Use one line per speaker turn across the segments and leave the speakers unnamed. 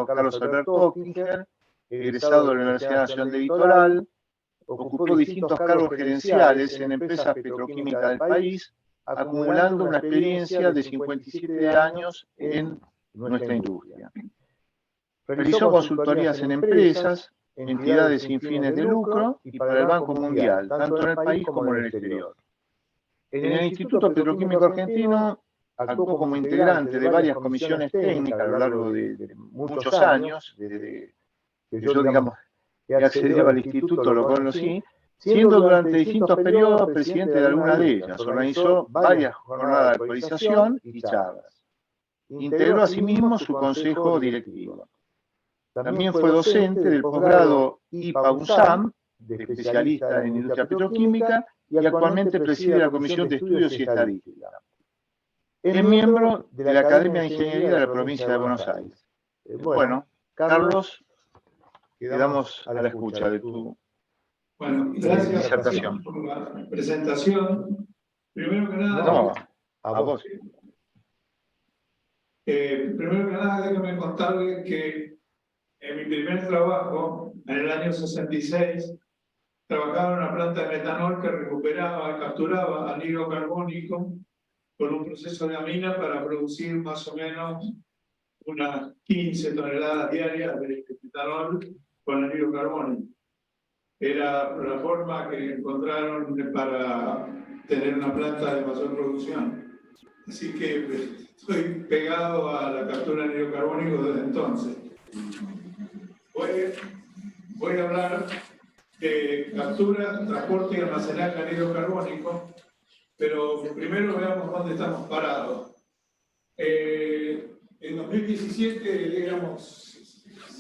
Carlos Alberto Oettinger, egresado de la Universidad Nacional del Litoral, ocupó distintos cargos gerenciales en empresas petroquímicas del país, acumulando una experiencia de 57 años en nuestra industria. Realizó consultorías en empresas, entidades sin fines de lucro y para el Banco Mundial, tanto en el país como en el exterior. En el Instituto Petroquímico Argentino actuó como integrante de varias comisiones técnicas a lo largo de muchos años, desde que yo, digamos, he accedido al instituto, lo conocí, siendo durante distintos periodos presidente de alguna de ellas. Organizó varias jornadas de actualización y charlas. Integró asimismo su consejo directivo. También fue docente del posgrado IPA-UNSAM, de especialista en industria petroquímica, y actualmente preside la Comisión de Estudios y Estadística. Es miembro de la Academia de Ingeniería de la provincia de Buenos Aires. Bueno, Carlos, quedamos a la escucha de tu
disertación. Por la presentación. Primero que nada...
No, a vos.
Primero que nada, déjame contarles que en mi primer trabajo, en el año 66, trabajaba en una planta de metanol que capturaba anhídrido carbónico con un proceso de amina para producir más o menos unas 15 toneladas diarias de metanol con anhídrido carbónico. Era la forma que encontraron para tener una planta de mayor producción. Así que estoy pegado a la captura de anhídrido carbónico desde entonces. Voy a hablar de captura, transporte y almacenaje de anhídrido carbónico, pero primero veamos dónde estamos parados. En 2017 éramos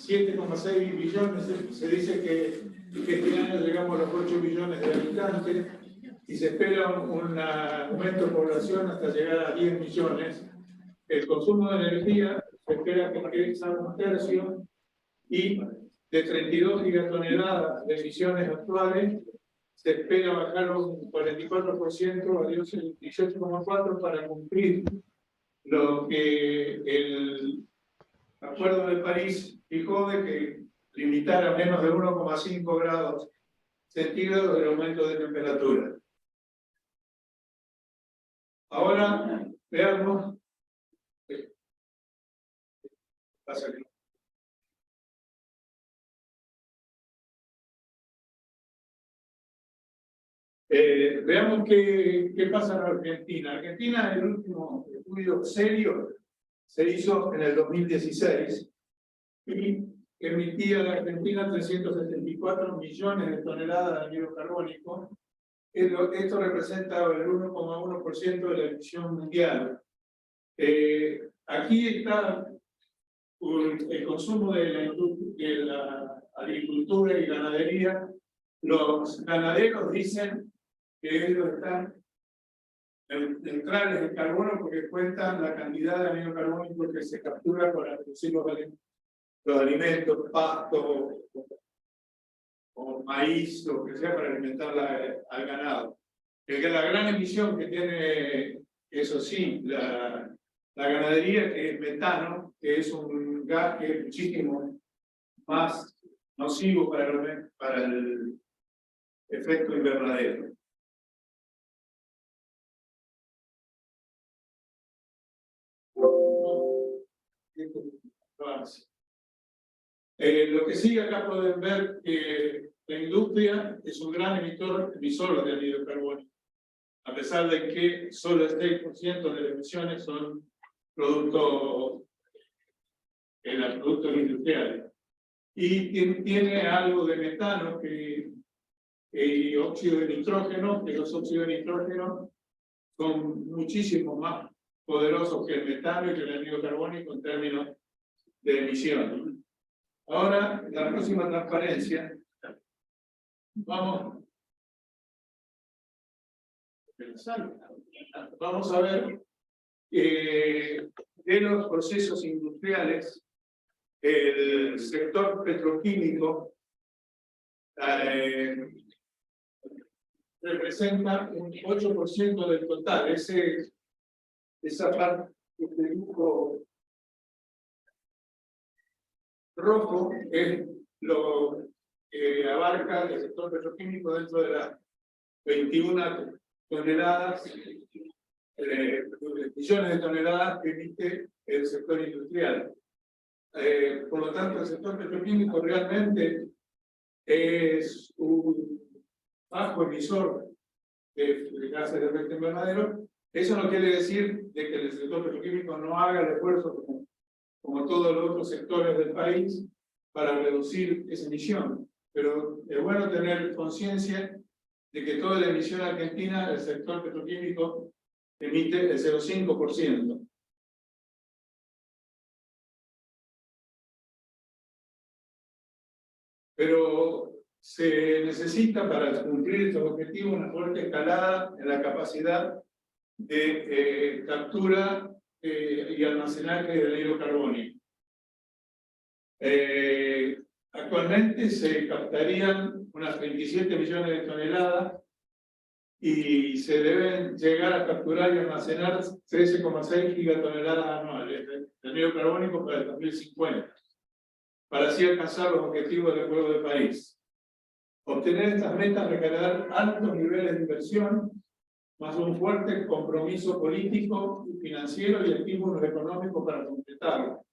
7,6 billones, se dice que este año llegamos a los 8 billones de habitantes y se espera un aumento de población hasta llegar a 10 millones. El consumo de energía se espera que crezca un tercio y de 32 gigatoneladas de emisiones actuales se espera bajar un 44% a 18,4% para cumplir lo que el Acuerdo de París fijó de que limitar a menos de 1,5 grados centígrados el aumento de temperatura. Ahora veamos. Veamos qué pasa en Argentina. Argentina, el último estudio serio se hizo en el 2016 y emitía la Argentina 374 millones de toneladas de anhídrido carbónico. Esto representa el 1,1% de la emisión mundial. Aquí está el consumo de la agricultura y ganadería. Los ganaderos dicen que ellos están neutrales de carbono porque cuentan la cantidad de anhídrido carbónico que se captura para producir los alimentos, pasto, o maíz, lo que sea, para alimentar al ganado. La gran emisión que tiene, eso sí, la ganadería, que es metano, que es un gas que es muchísimo más nocivo para el efecto invernadero. Lo que sigue acá pueden ver que la industria es un gran emisor de anhídrido carbónico, a pesar de que solo el 6% de las emisiones son productos industriales. Y tiene algo de metano y óxido de nitrógeno, que los óxidos de nitrógeno son muchísimo más poderosos que el metano y que el anhídrido carbónico en términos de emisión. Ahora, en la próxima transparencia, vamos a ver de los procesos industriales, el sector petroquímico representa un 8% del total. Esa parte que te dibujo rojo es lo que abarca el sector petroquímico dentro de las 21 toneladas, millones de toneladas que emite el sector industrial. Por lo tanto, el sector petroquímico realmente es un bajo emisor de gases de efecto invernadero. Eso no quiere decir de que el sector petroquímico no haga el esfuerzo como todos los otros sectores del país para reducir esa emisión. Pero es bueno tener conciencia de que toda la emisión argentina, el sector petroquímico emite el 0,5%. Pero se necesita para cumplir estos objetivos una fuerte escalada en la capacidad de captura y almacenaje del anhídrido carbónico. Actualmente se captarían unas 37 millones de toneladas y se deben llegar a capturar y almacenar 13,6 gigatoneladas anuales de anhídrido carbónico para el 2050, para así alcanzar los objetivos del acuerdo de París. Obtener estas metas requerirá altos niveles de inversión, más un fuerte compromiso político, financiero y estímulos económicos para completarlo.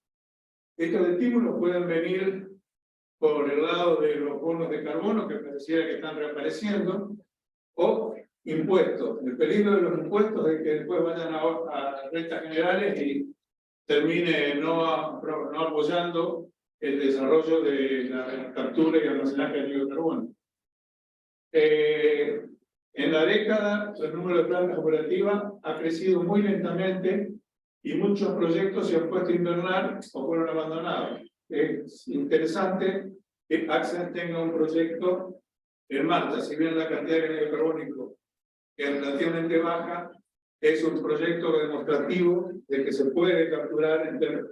Estos estímulos pueden venir por el lado de los bonos de carbono, que pareciera que están reapareciendo, o impuestos. El peligro de los impuestos es que después vayan a rentas generales y termine no apoyando el desarrollo de la captura y almacenaje de anhídrido carbono. En la década, el número de plantas operativas ha crecido muy lentamente y muchos proyectos se han puesto a invernar o fueron abandonados. Es interesante que Accent tenga un proyecto en marcha, si bien la cantidad de anhídrido carbónico es relativamente baja, es un proyecto demostrativo de que se puede capturar en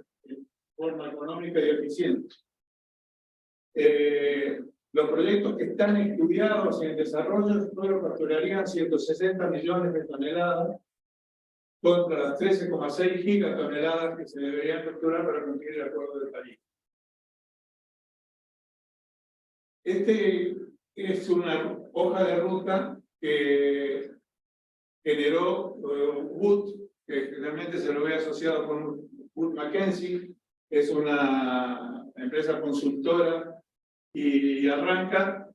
forma económica y eficiente. Los proyectos que están estudiados en desarrollo solo capturarían 160 millones de toneladas contra las 13,6 gigatoneladas que se deberían capturar para cumplir el acuerdo de París. Este es una hoja de ruta que generó Wood, que realmente se lo ve asociado con Wood Mackenzie, es una empresa consultora y arranca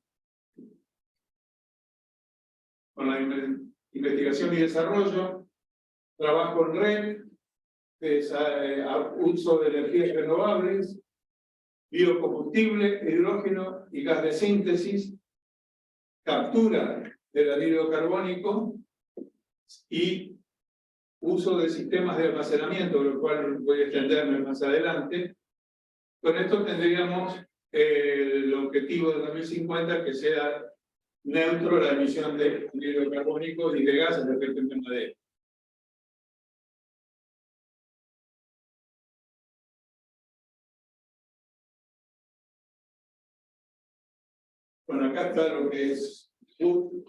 con la investigación y desarrollo, trabajo en red, uso de energías renovables, biocombustible, hidrógeno y gas de síntesis, captura del anhídrido carbónico y uso de sistemas de almacenamiento, lo cual voy a extenderme más adelante. Con esto tendríamos el objetivo de 2050 que sea neutro la emisión de anhídrido carbónico y de gases de efecto invernadero. Bueno, acá está lo que es Wood.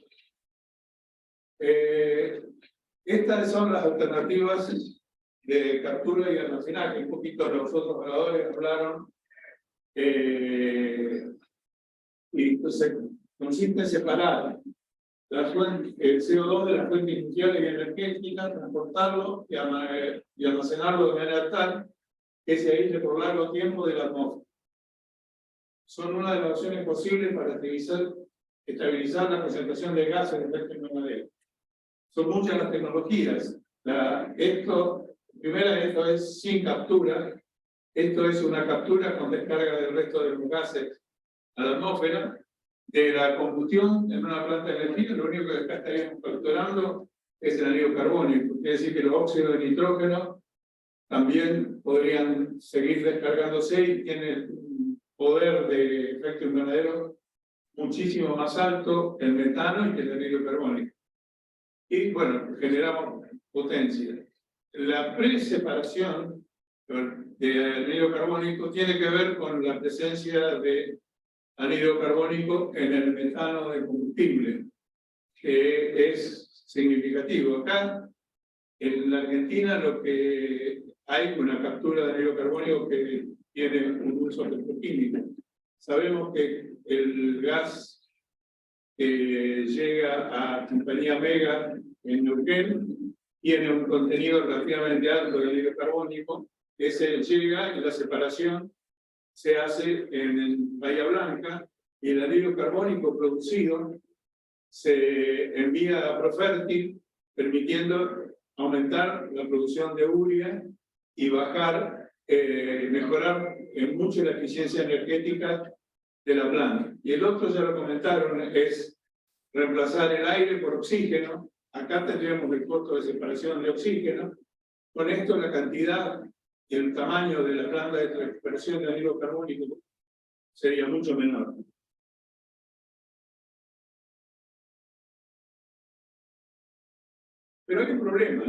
Estas son las alternativas de captura y almacenaje. Un poquito los otros oradores hablaron. Y entonces consiste en separar el CO2 de las fuentes iniciales y energéticas, transportarlo y almacenarlo de manera tal que se aísle por largo tiempo de la atmósfera. Son una de las opciones posibles para estabilizar la concentración de gases de efecto invernadero. Son muchas las tecnologías. Esto es sin captura. Esto es una captura con descarga del resto de los gases a la atmósfera. De la combustión en una planta de energía, lo único que acá estaríamos capturando es el anhídrido carbónico. Quiere decir que los óxidos de nitrógeno también podrían seguir descargándose y tienen un poder de efecto invernadero muchísimo más alto el metano y que el anhídrido carbónico. Y bueno, generamos potencia. La preseparación de anhídrido carbónico tiene que ver con la presencia de anhídrido carbónico en el metano de combustible, que es significativo. Acá, en la Argentina, lo que hay una captura de anhídrido carbónico que tiene un uso petroquímico. Sabemos que el gas que llega a Compañía Mega en Neuquén tiene un contenido relativamente alto de anhídrido carbónico, que llega y la separación se hace en Bahía Blanca, y el anhídrido carbónico producido se envía a Profértil, permitiendo aumentar la producción de urea y mejorar mucho la eficiencia energética de la planta. Y el otro, ya lo comentaron, es reemplazar el aire por oxígeno. Acá tendríamos el costo de separación de oxígeno. Con esto la cantidad y el tamaño de la planta de transferencia de anhídrido carbónico sería mucho menor. Pero hay un problema,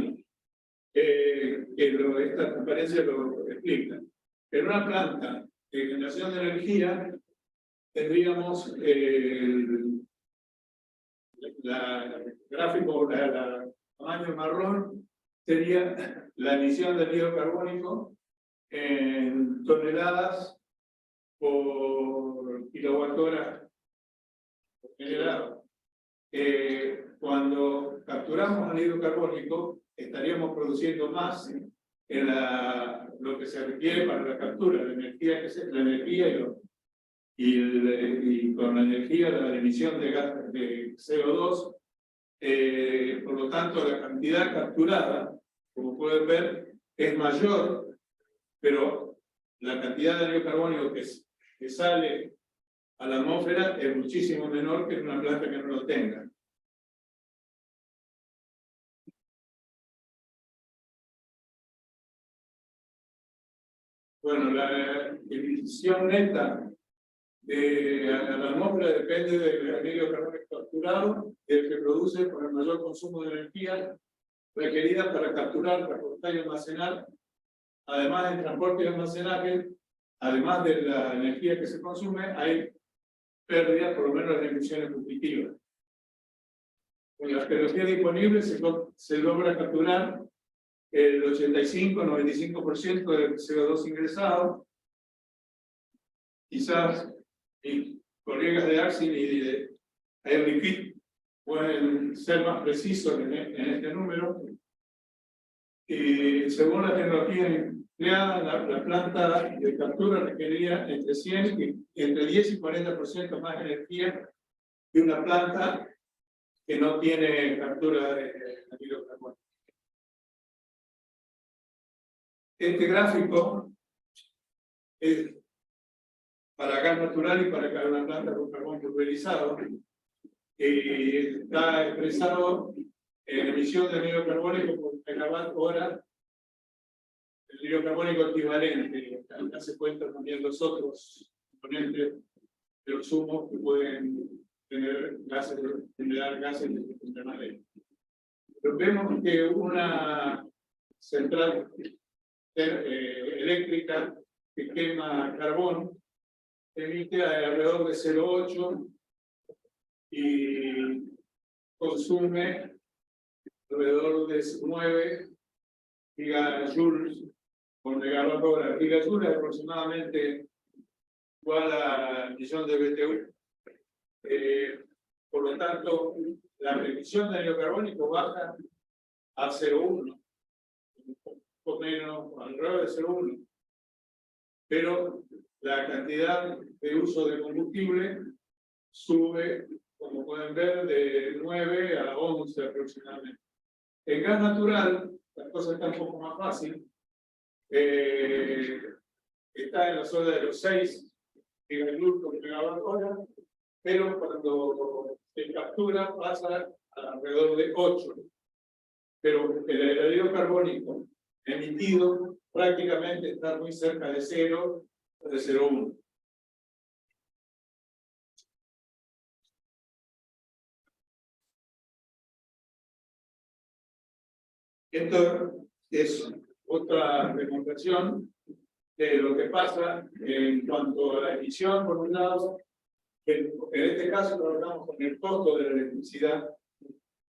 esta transparencia lo explica. En una planta de generación de energía tendríamos gráfico, la tamaño marrón, sería la emisión de anhídrido carbónico en toneladas por kilowatt-hora generado. Cuando capturamos anhídrido carbónico, estaríamos produciendo más en lo que se requiere para la captura, la energía y con la energía de la emisión de gas de CO2. Por lo tanto, la cantidad capturada, como pueden ver, es mayor, pero la cantidad de anhídrido carbónico que sale a la atmósfera es muchísimo menor que en una planta que no lo tenga. Bueno, la emisión neta a la atmósfera depende del anhídrido carbónico capturado y el que produce por el mayor consumo de energía requerida para capturar, transportar y almacenar. Además del transporte y almacenaje, además de la energía que se consume, hay pérdidas, por lo menos de emisiones fugitivas. Con la energía disponible se logra capturar el 85-95% del CO2 ingresado. Quizás mis colegas de Axin y de Air Liquide pueden ser más precisos en este número. Y según la tecnología empleada, la planta de captura requeriría entre 10 y 40% más energía que una planta que no tiene captura de anhídrido carbónico. Este gráfico es para gas natural y para una planta con carbón pulverizado. Está expresado en emisión de anhídrido carbónico por megawatt hora, el anhídrido carbónico equivalente. Acá se cuentan también los otros componentes de los humos que pueden generar gases de efecto invernadero. Pero vemos que una central eléctrica que quema carbón emite alrededor de 0,8 y consume alrededor de 9 gigajoules por megawatt hora. Gigajoule es aproximadamente igual a 1 millón de BTU. Por lo tanto, la emisión de anhídrido carbónico baja a 0,1, un poco menos, alrededor de 0,1. Pero la cantidad de uso de combustible sube, como pueden ver, de 9 a 11 aproximadamente. En gas natural, la cosa está un poco más fácil. Está en la zona de los 6 gigajoules por megawatt hora, pero cuando se captura pasa alrededor de 8. Pero el anhídrido carbónico emitido prácticamente está muy cerca de 0, de 0,1. Esto es otra demostración de lo que pasa en cuanto a la emisión, por un lado. En este caso trabajamos con el costo de la electricidad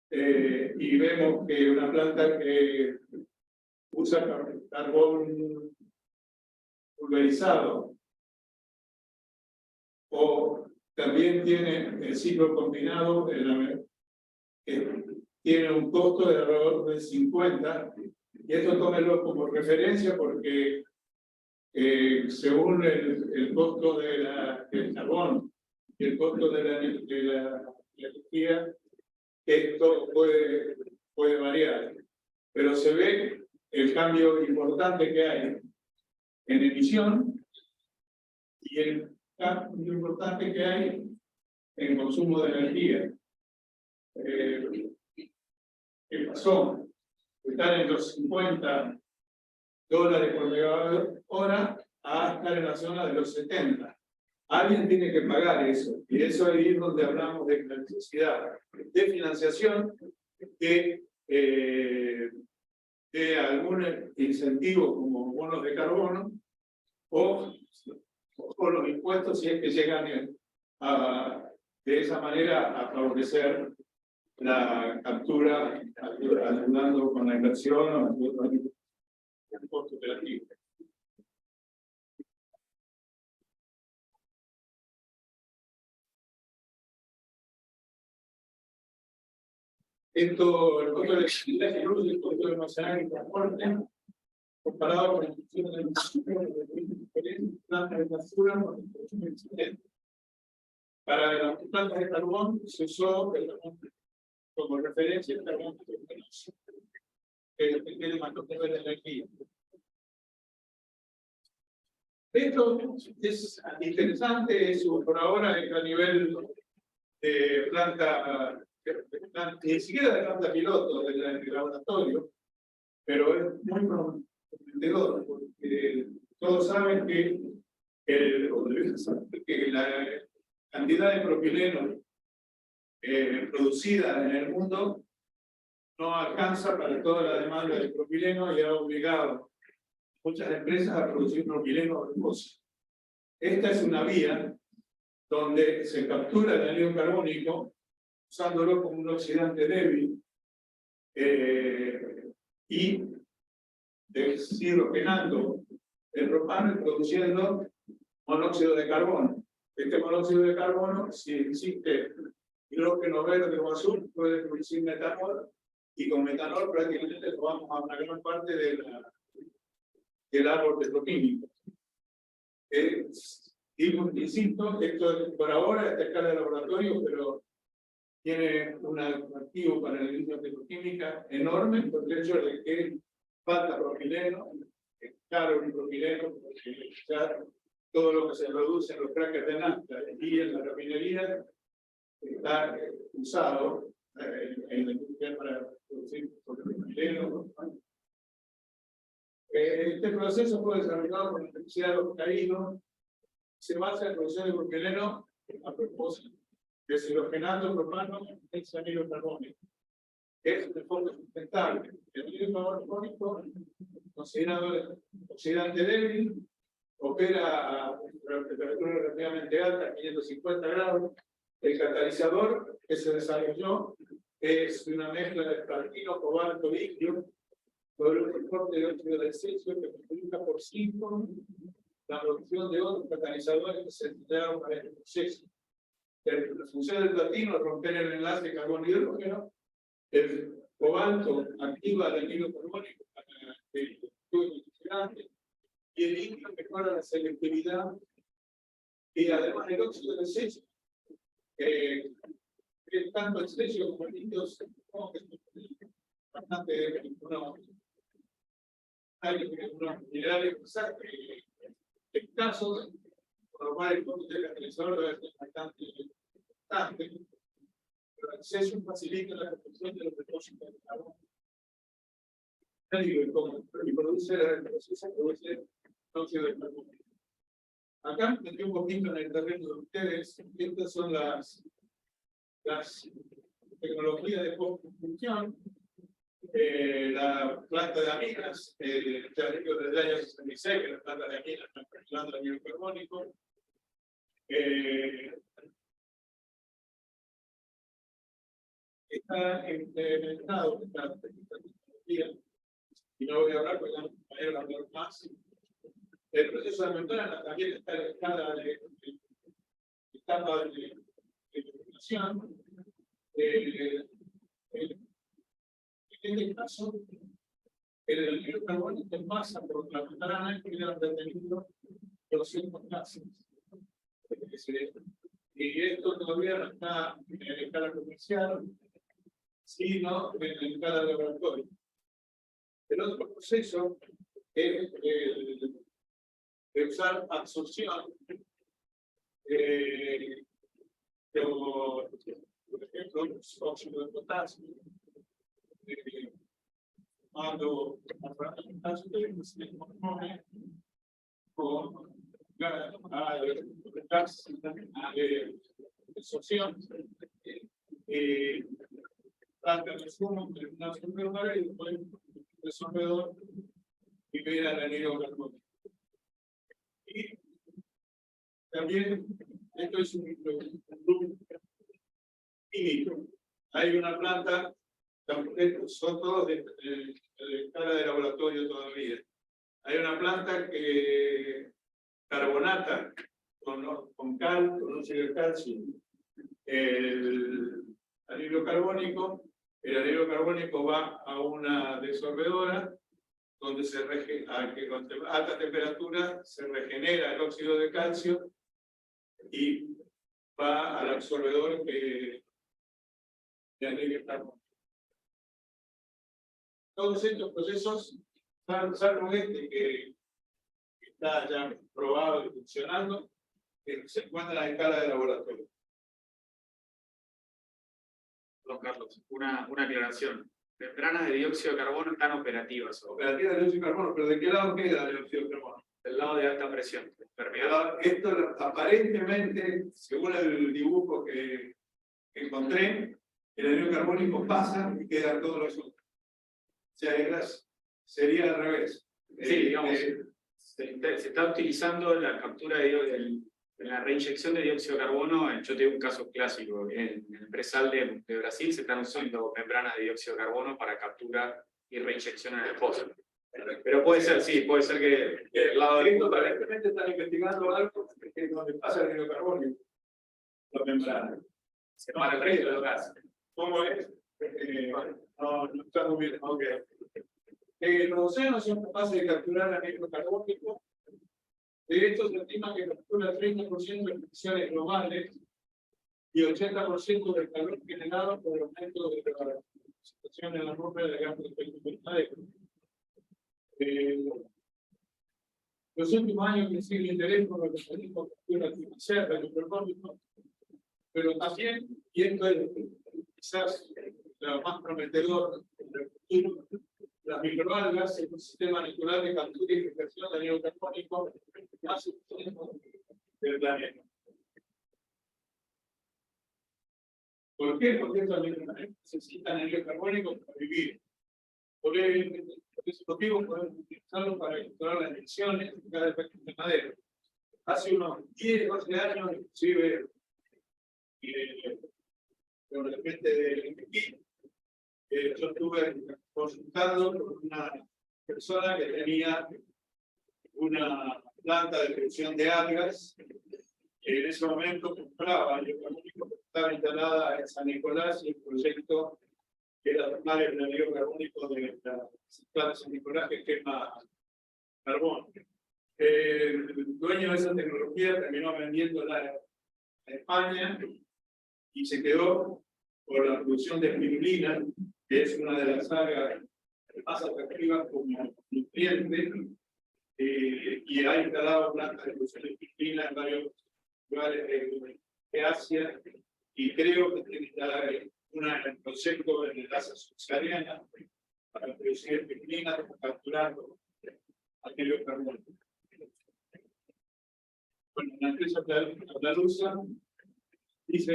y vemos que una planta que usa carbón pulverizado, o también tiene el ciclo combinado, que tiene un costo de alrededor de 50, y esto tómelo como referencia porque según el costo del carbón y el costo de la energía, esto puede variar, pero se ve el cambio importante que hay en emisión y el cambio importante que hay en consumo de energía. ¿Qué pasó? Están en los $50 por megawatt hora a estar en la zona de los 70. Alguien tiene que pagar eso, y eso ahí es donde hablamos de la necesidad de financiación, de algún incentivo como bonos de carbono o los impuestos, si es que llegan de esa manera a favorecer la captura, ayudando con la inversión o el costo operativo. Esto, el costo de electricidad incluye el costo de almacenaje y transporte, comparado con la función de plantas de basura por el consumo existente. Para las plantas de carbón se usó el carbón como referencia el carbón que tiene mayor nivel de energía. Esto es interesante, es por ahora a nivel de planta, ni siquiera de planta piloto del laboratorio, pero es muy prometedor, porque todos saben que la cantidad de propileno producida en el mundo no alcanza para toda la demanda de propileno y ha obligado a muchas empresas a producir propileno grumoso. Esta es una vía donde se captura el anhídrido carbónico usándolo como un oxidante débil y deshidrogenando el propano y produciendo monóxido de carbono. Este monóxido de carbono, si existe hidrógeno verde o azul, puede producir metanol, y con metanol prácticamente lo vamos a una gran parte del árbol petroquímico. Insisto, esto por ahora está a escala de laboratorio, pero tiene un activo para la industria petroquímica enorme, por el hecho de que falta propileno, es caro el propileno, porque ya todo lo que se produce en los crackers de nafta y en la refinería está usado en la industria para producir propileno. Este proceso fue desarrollado por la Universidad de los Caídos, se basa en la producción de propileno a propósito, deshidrogenando propano en anhídrido carbónico. Es de forma sustentable. El anhídrido carbónico, considerado oxidante débil, opera a temperatura relativamente alta, 550 grados. El catalizador que se desarrolló es una mezcla de platino, cobalto, litio, sobre un transporte de óxido de cesio que multiplica por 5 la producción de otros catalizadores que se emplearon para este proceso. La función del platino es romper el enlace carbón-hidrógeno. El cobalto activa el anhídrido carbónico para el oxidante, y el litio mejora la selectividad, y además el óxido de cesio, tanto el cesio como el litio son bastante unos minerales escasos, por lo cual el costo del catalizador debe ser bastante importante. Pero el cesio facilita la construcción de los depósitos de carbón. Y produce el proceso, produce óxido de carbono. Acá me metí un poquito en el terreno de ustedes. Estas son las tecnologías de post-función. La planta de aminas, ya digo desde el año 66, que la planta de aminas está calculando el anhídrido carbónico. Está implementado esta tecnología, y no voy a hablar porque ya me voy a hablar más. El proceso de membrana también está en etapa de fermentación. En este caso, el hidrocarbónico pasa por la membrana y queda retenido 200 gases. Y esto todavía no está en la escala comercial, sino en la escala de laboratorio. El otro proceso es el de usar absorción por ejemplo, los óxidos de potasio, cuando se compone con gas de absorción, saca el zumo de una sorbedora y después el sorbedor libera el anhídrido carbónico. Y también esto es un químico. Hay una planta, son todos de escala de laboratorio todavía. Hay una planta que carbonata con cal, con óxido de calcio, el anhídrido carbónico. El anhídrido carbónico va a una desorbedora donde con alta temperatura se regenera el óxido de calcio y va al absorbedor de anhídrido carbónico. Todos estos procesos, salvo este que está ya probado y funcionando, se encuentran en escala de laboratorio.
Don Carlos, una aclaración. Membranas de dióxido de carbono están operativas.
Operativas de dióxido de carbono, pero ¿de qué lado queda el dióxido de carbono?
Del lado de alta presión.
Esto aparentemente, según el dibujo que encontré, el anhídrido carbónico pasa y quedan todos los otros. O sea, sería al revés.
Sí, digamos, se está utilizando la captura de la reinyección de dióxido de carbono. Yo tengo un caso clásico. En el presal de Brasil se están usando membranas de dióxido de carbono para captura y reinyección en el pozo. Pero puede ser, sí, puede ser que el lado de...
Aparentemente están investigando algo que donde pasa el anhídrido carbónico, la membrana.
Se para el resto de los gases.
¿Cómo es? No está muy bien. Okay. Los océanos son capaces de capturar el anhídrido carbónico. De hecho, se estima que captura 30% de emisiones globales y 80% del calor generado por el aumento de la situación en la nube de gas de efecto invernadero. Los últimos años creció el interés por los mecanismos de captura artificial del anhídrido carbónico, pero también, y esto es quizás lo más prometedor del futuro, las microalgas es un sistema natural de captura y fijación de anhídrido carbónico más extenso del planeta. ¿Por qué? Porque estos animales necesitan anhídrido carbónico para vivir. Por ese motivo podemos utilizarlo para controlar las emisiones de cada efecto invernadero. Hace unos 10, 12 años, inclusive, con la gente del MIT, yo estuve consultando con una persona que tenía una planta de producción de algas, que en ese momento compraba el carbónico que estaba instalada en San Nicolás, y el proyecto que era tomar el anhídrido carbónico de la planta de San Nicolás que quema carbón. El dueño de esa tecnología terminó vendiéndola a España y se quedó por la producción de espirulina, que es una de las algas más atractivas como nutriente, y ha instalado plantas de producción de espirulina en varios lugares de Asia, y creo que tiene que estar un proyecto en la Asia subsahariana para producir espirulina capturando anhídrido carbónico. Bueno, la empresa andaluza dice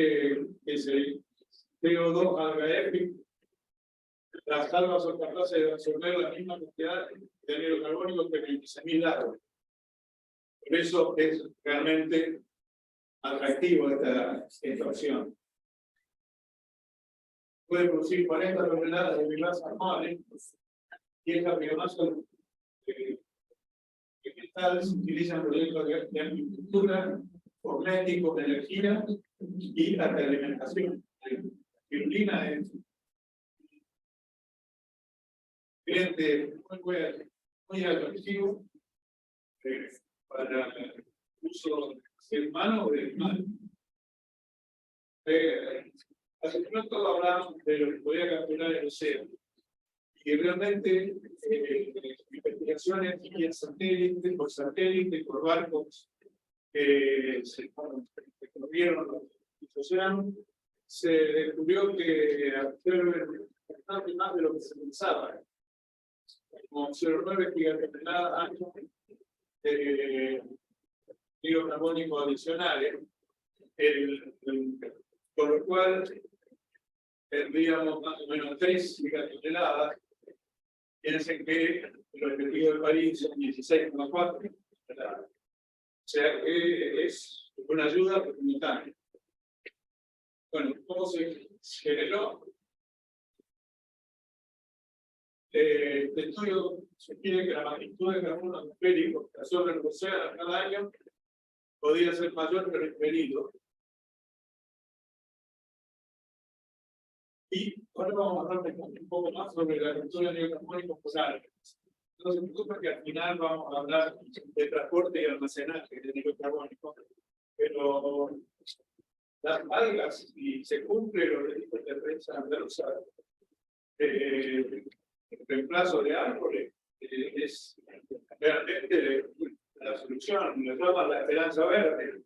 que ese CO2 alga EPIC, las algas son capaces de absorber la misma cantidad de anhídrido carbónico que 26.000 árboles. Por eso es realmente atractivo esta opción. Puede producir 40 toneladas de biomasa anual, y esta biomasa que vegetales, se utilizan proyectos de agricultura, cosméticos, de energía y hasta de alimentación. Pirulina es muy atractivo para el uso del ser humano o del animal. Hace pronto hablamos de lo que podía capturar el océano. Y realmente investigaciones vía satélite, por barcos que se recorrieron los océanos, se descubrió que absorben bastante más de lo que se pensaba. Como 0,9 gigatoneladas de dióxido carbónico adicionales, con lo cual tendríamos más o menos 3 gigatoneladas. Piensen que el objetivo de París son 16,4. O sea que es una ayuda comunitaria. Bueno, ¿cómo se generó? El estudio sugiere que la magnitud de carbono atmosférico que absorbe el océano cada año podría ser mayor que lo referido. Y ahora vamos a hablar un poco más sobre la captura de dióxido carbónico polar. No se preocupen que al final vamos a hablar de transporte y almacenaje de dióxido carbónico, pero las algas, y se cumple los delitos de prensa andaluza, el reemplazo de árboles es realmente la solución, lo llaman la esperanza verde.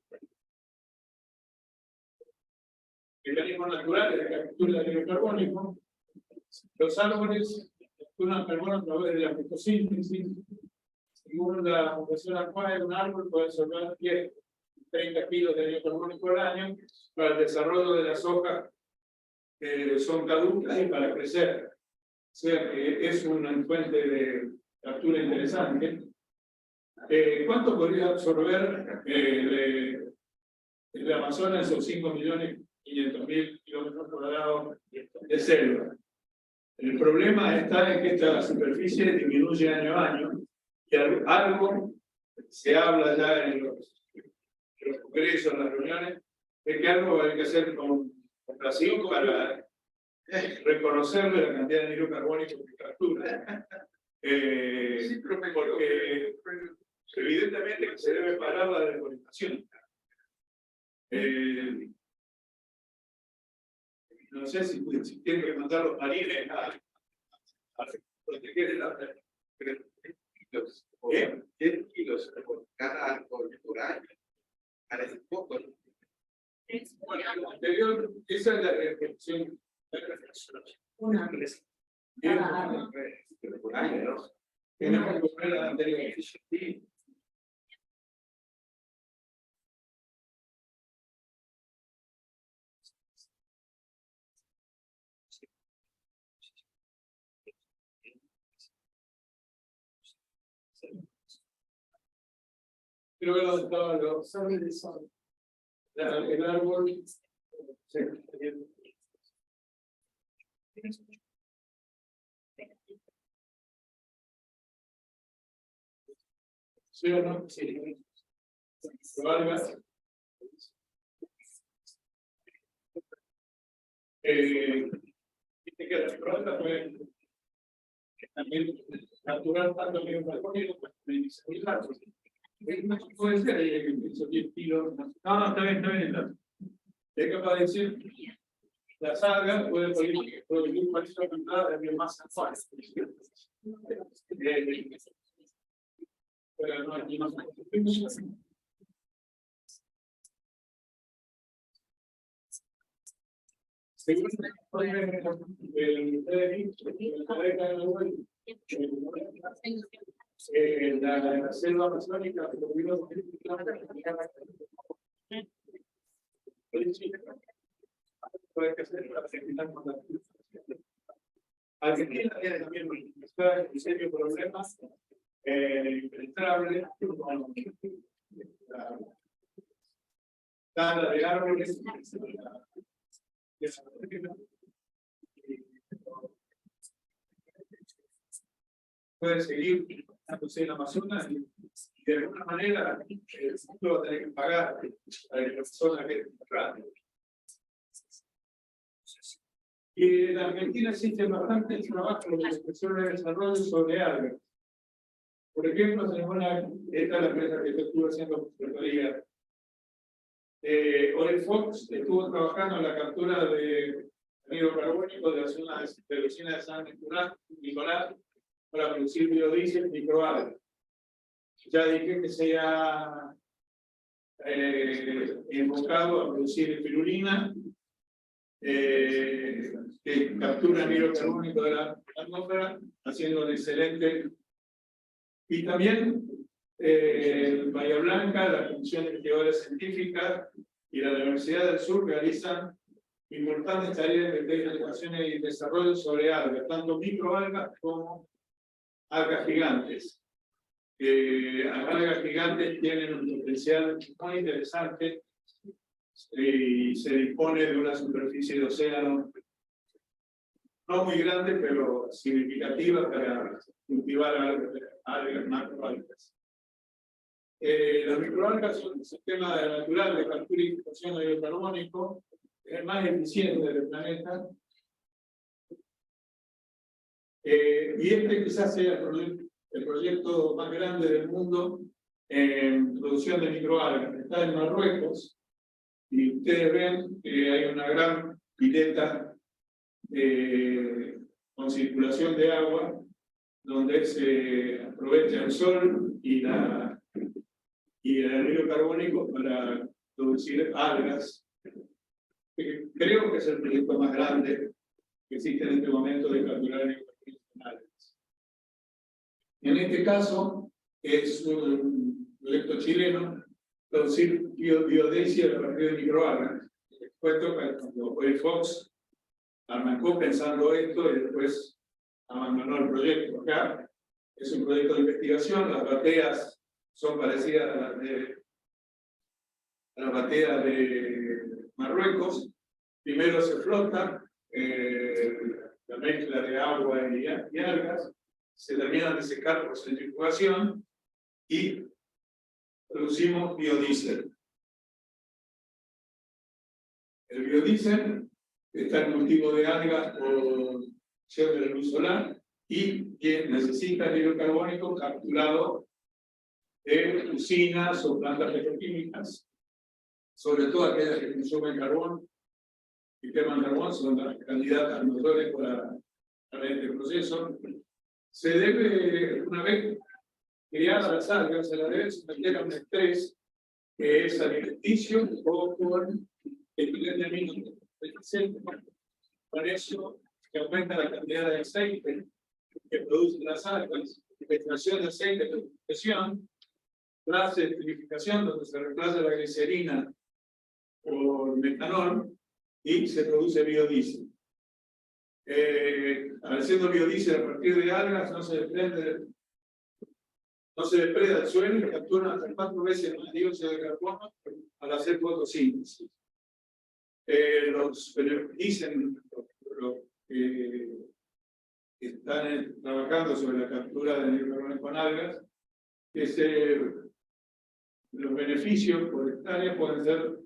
Mecanismos naturales de captura de dióxido carbónico. Los árboles capturan carbono a través de la fotosíntesis. Según la fundación actual, un árbol puede absorber 30 kilos de dióxido carbónico al año para el desarrollo de las hojas que son caducas y para crecer. O sea que es una fuente de captura interesante. ¿Cuánto podría absorber el Amazonas esos 5.500.000 kilómetros cuadrados de selva? El problema está en que esta superficie disminuye año a año y algo se habla ya en los congresos, en las reuniones, de que algo hay que hacer con Brasil para reconocerle la cantidad de dióxido carbónico que captura. Porque evidentemente se debe parar la deforestación. No sé si tienen que mandar los marines a proteger el agua. 10 kilos por cada árbol por año. Parece poco. Bueno, esa es la reflexión. Una reflexión. Por año, ¿no? Tenemos que comprar la anterior. Sí. Creo que donde estaban los árboles, el árbol. ¿Sí o no? Sí. Dice que las plantas pueden también capturar tanto dióxido carbónico como medicinal. Puede ser esos 10 kilos. No, está bien. Es capaz de decir, las algas pueden producir cualquier cantidad de biomasa anual. Pero no hay más. La selva amazónica puede que ser para terminar con la Argentina tiene también un serio problema impenetrable con la tala de árboles. Puede seguir en el Amazonas de alguna manera el fondo va a tener que pagar a la persona que trate. Y en Argentina existe bastante trabajo de inspección de desarrollo sobre algas. Por ejemplo, tenemos esta es la empresa que yo estuve haciendo consultoría. Oil Fox estuvo trabajando en la captura de anhídrido carbónico de la zona de vecina de San Nicolás para producir biodiesel microalgas. Ya dije que se ha enfocado a producir espirulina, que captura anhídrido carbónico de la atmósfera, haciendo un excelente. Y también Bahía Blanca, la Comisión de Investigadores Científicas y la Universidad del Sur realizan importantes tareas de investigación y desarrollo sobre algas, tanto microalgas como algas gigantes. Las algas gigantes tienen un potencial muy interesante y se dispone de una superficie de océano no muy grande, pero significativa para cultivar algas macroalgas. Las microalgas son un sistema natural de captura y fisión de carbónico, el más eficiente del planeta. Y este quizás sea el proyecto más grande del mundo en producción de microalgas. Está en Marruecos y ustedes ven que hay una gran pileta con circulación de agua donde se aprovecha el sol y el anhídrido carbónico para producir algas. Creo que es el proyecto más grande que existe en este momento de capturar anhídrido carbónico. En este caso, es un proyecto chileno, producir biodiesel a partir de microalgas. Cuento que cuando Oil Fox arrancó pensando esto y después abandonó el proyecto. Acá es un proyecto de investigación, las bateas son parecidas a las bateas de Marruecos. Primero se flota la mezcla de agua y algas, se terminan de secar por centrifugación y producimos biodiesel. El biodiesel está en cultivo de algas por acción de la luz solar y necesita anhídrido carbónico capturado de usinas o plantas petroquímicas, sobre todo aquellas que consumen carbón y queman carbón, son las candidatas mejores para este proceso. Se debe, una vez criadas las algas, se las debe someter a un estrés que es alimenticio o con epidemias. Con eso que aumenta la cantidad de aceite que producen las algas, extracción de aceite por presión, tras esterificación, donde se reemplaza la glicerina por metanol y se produce biodiesel. Haciendo biodiesel a partir de algas no se depreda el suelo y captura hasta 4 veces más dióxido de carbono al hacer fotosíntesis. Dicen los que están trabajando sobre la captura de anhídrido carbónico con algas que los beneficios por hectárea pueden ser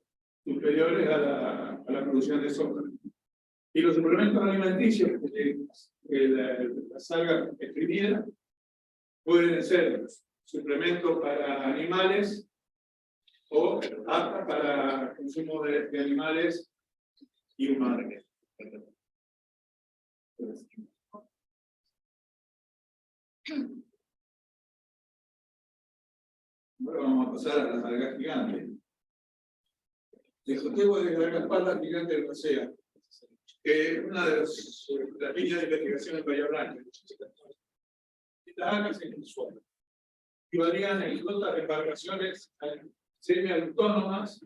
superiores a la producción de soja. Y los suplementos alimenticios que las algas exprimidas pueden ser suplementos para animales o hasta para consumo de animales y humanos. Ahora vamos a pasar a las algas gigantes. El cotejo de las algas gigantes del océano, que es una de las líneas de investigación en Bahía Blanca. Estas algas en el suelo llevarían en flotas de embarcaciones semiautónomas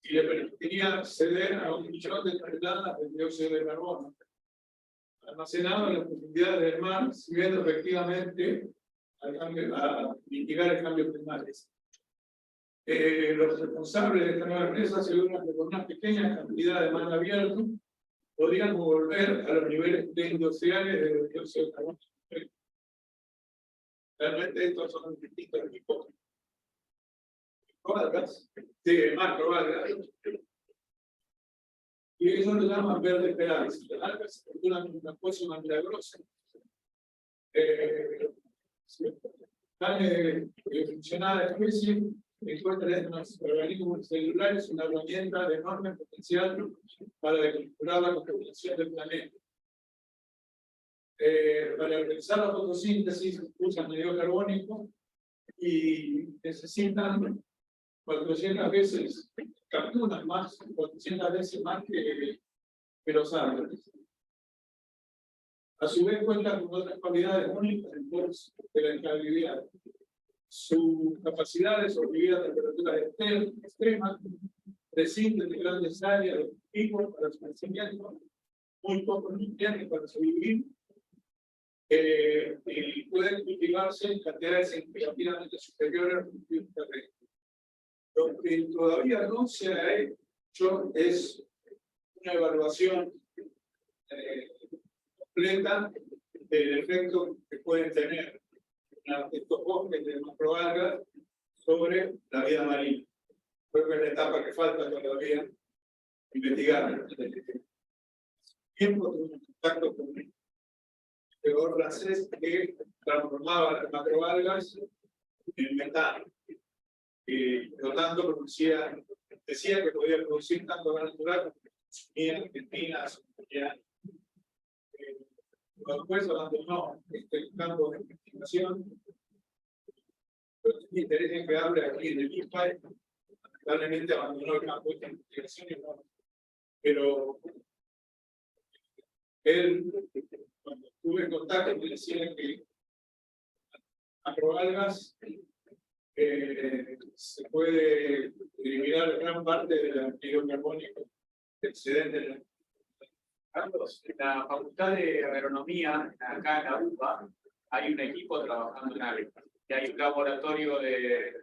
y le permitiría acceder a 1 millón de toneladas de dióxido de carbono almacenado en las profundidades del mar, sirviendo efectivamente a mitigar el cambio climático. Los responsables de esta nueva empresa aseguran que con una pequeña cantidad de mar abierto podrían volver a los niveles industriales de dióxido de carbono. Realmente estos son distintos tipos. Algas, sí, macroalgas. Y eso lo llaman verde perálisis. Las algas se torturan en una fuerza milagrosa. Tan evolucionada especie encuentra en los organismos celulares una herramienta de enorme potencial para deconstruir la contaminación del planeta. Para realizar la fotosíntesis usan dióxido carbónico y necesitan 400 veces, capturan más, 400 veces más que los árboles. A su vez cuentan con otras cualidades únicas en pos de la estabilidad. Su capacidad de sobrevivir a temperaturas extremas, resisten de grandes áreas de cultivo para su crecimiento, muy pocos nutrientes para sobrevivir, y pueden cultivarse en cantidades significativamente superiores a los cultivos terrestres. Lo que todavía no se ha hecho es una evaluación completa del efecto que pueden tener estos bosques de macroalgas sobre la vida marina. Creo que es la etapa que falta todavía investigar. Tiempo tuve contacto con el Gregor Francés que transformaba las macroalgas en metano. Y por lo tanto decía que podía producir tanto gas natural como consumía en Argentina, después abandonó este campo de investigación. Me interesa que hable aquí en el IPAE. Lamentablemente abandonó el campo de investigación, pero él, cuando estuve en contacto, me decía que macroalgas se puede eliminar gran parte del anhídrido carbónico excedente.
Carlos, en la Facultad de Agronomía, acá en la UBA, hay un equipo trabajando en algo. Y hay un laboratorio de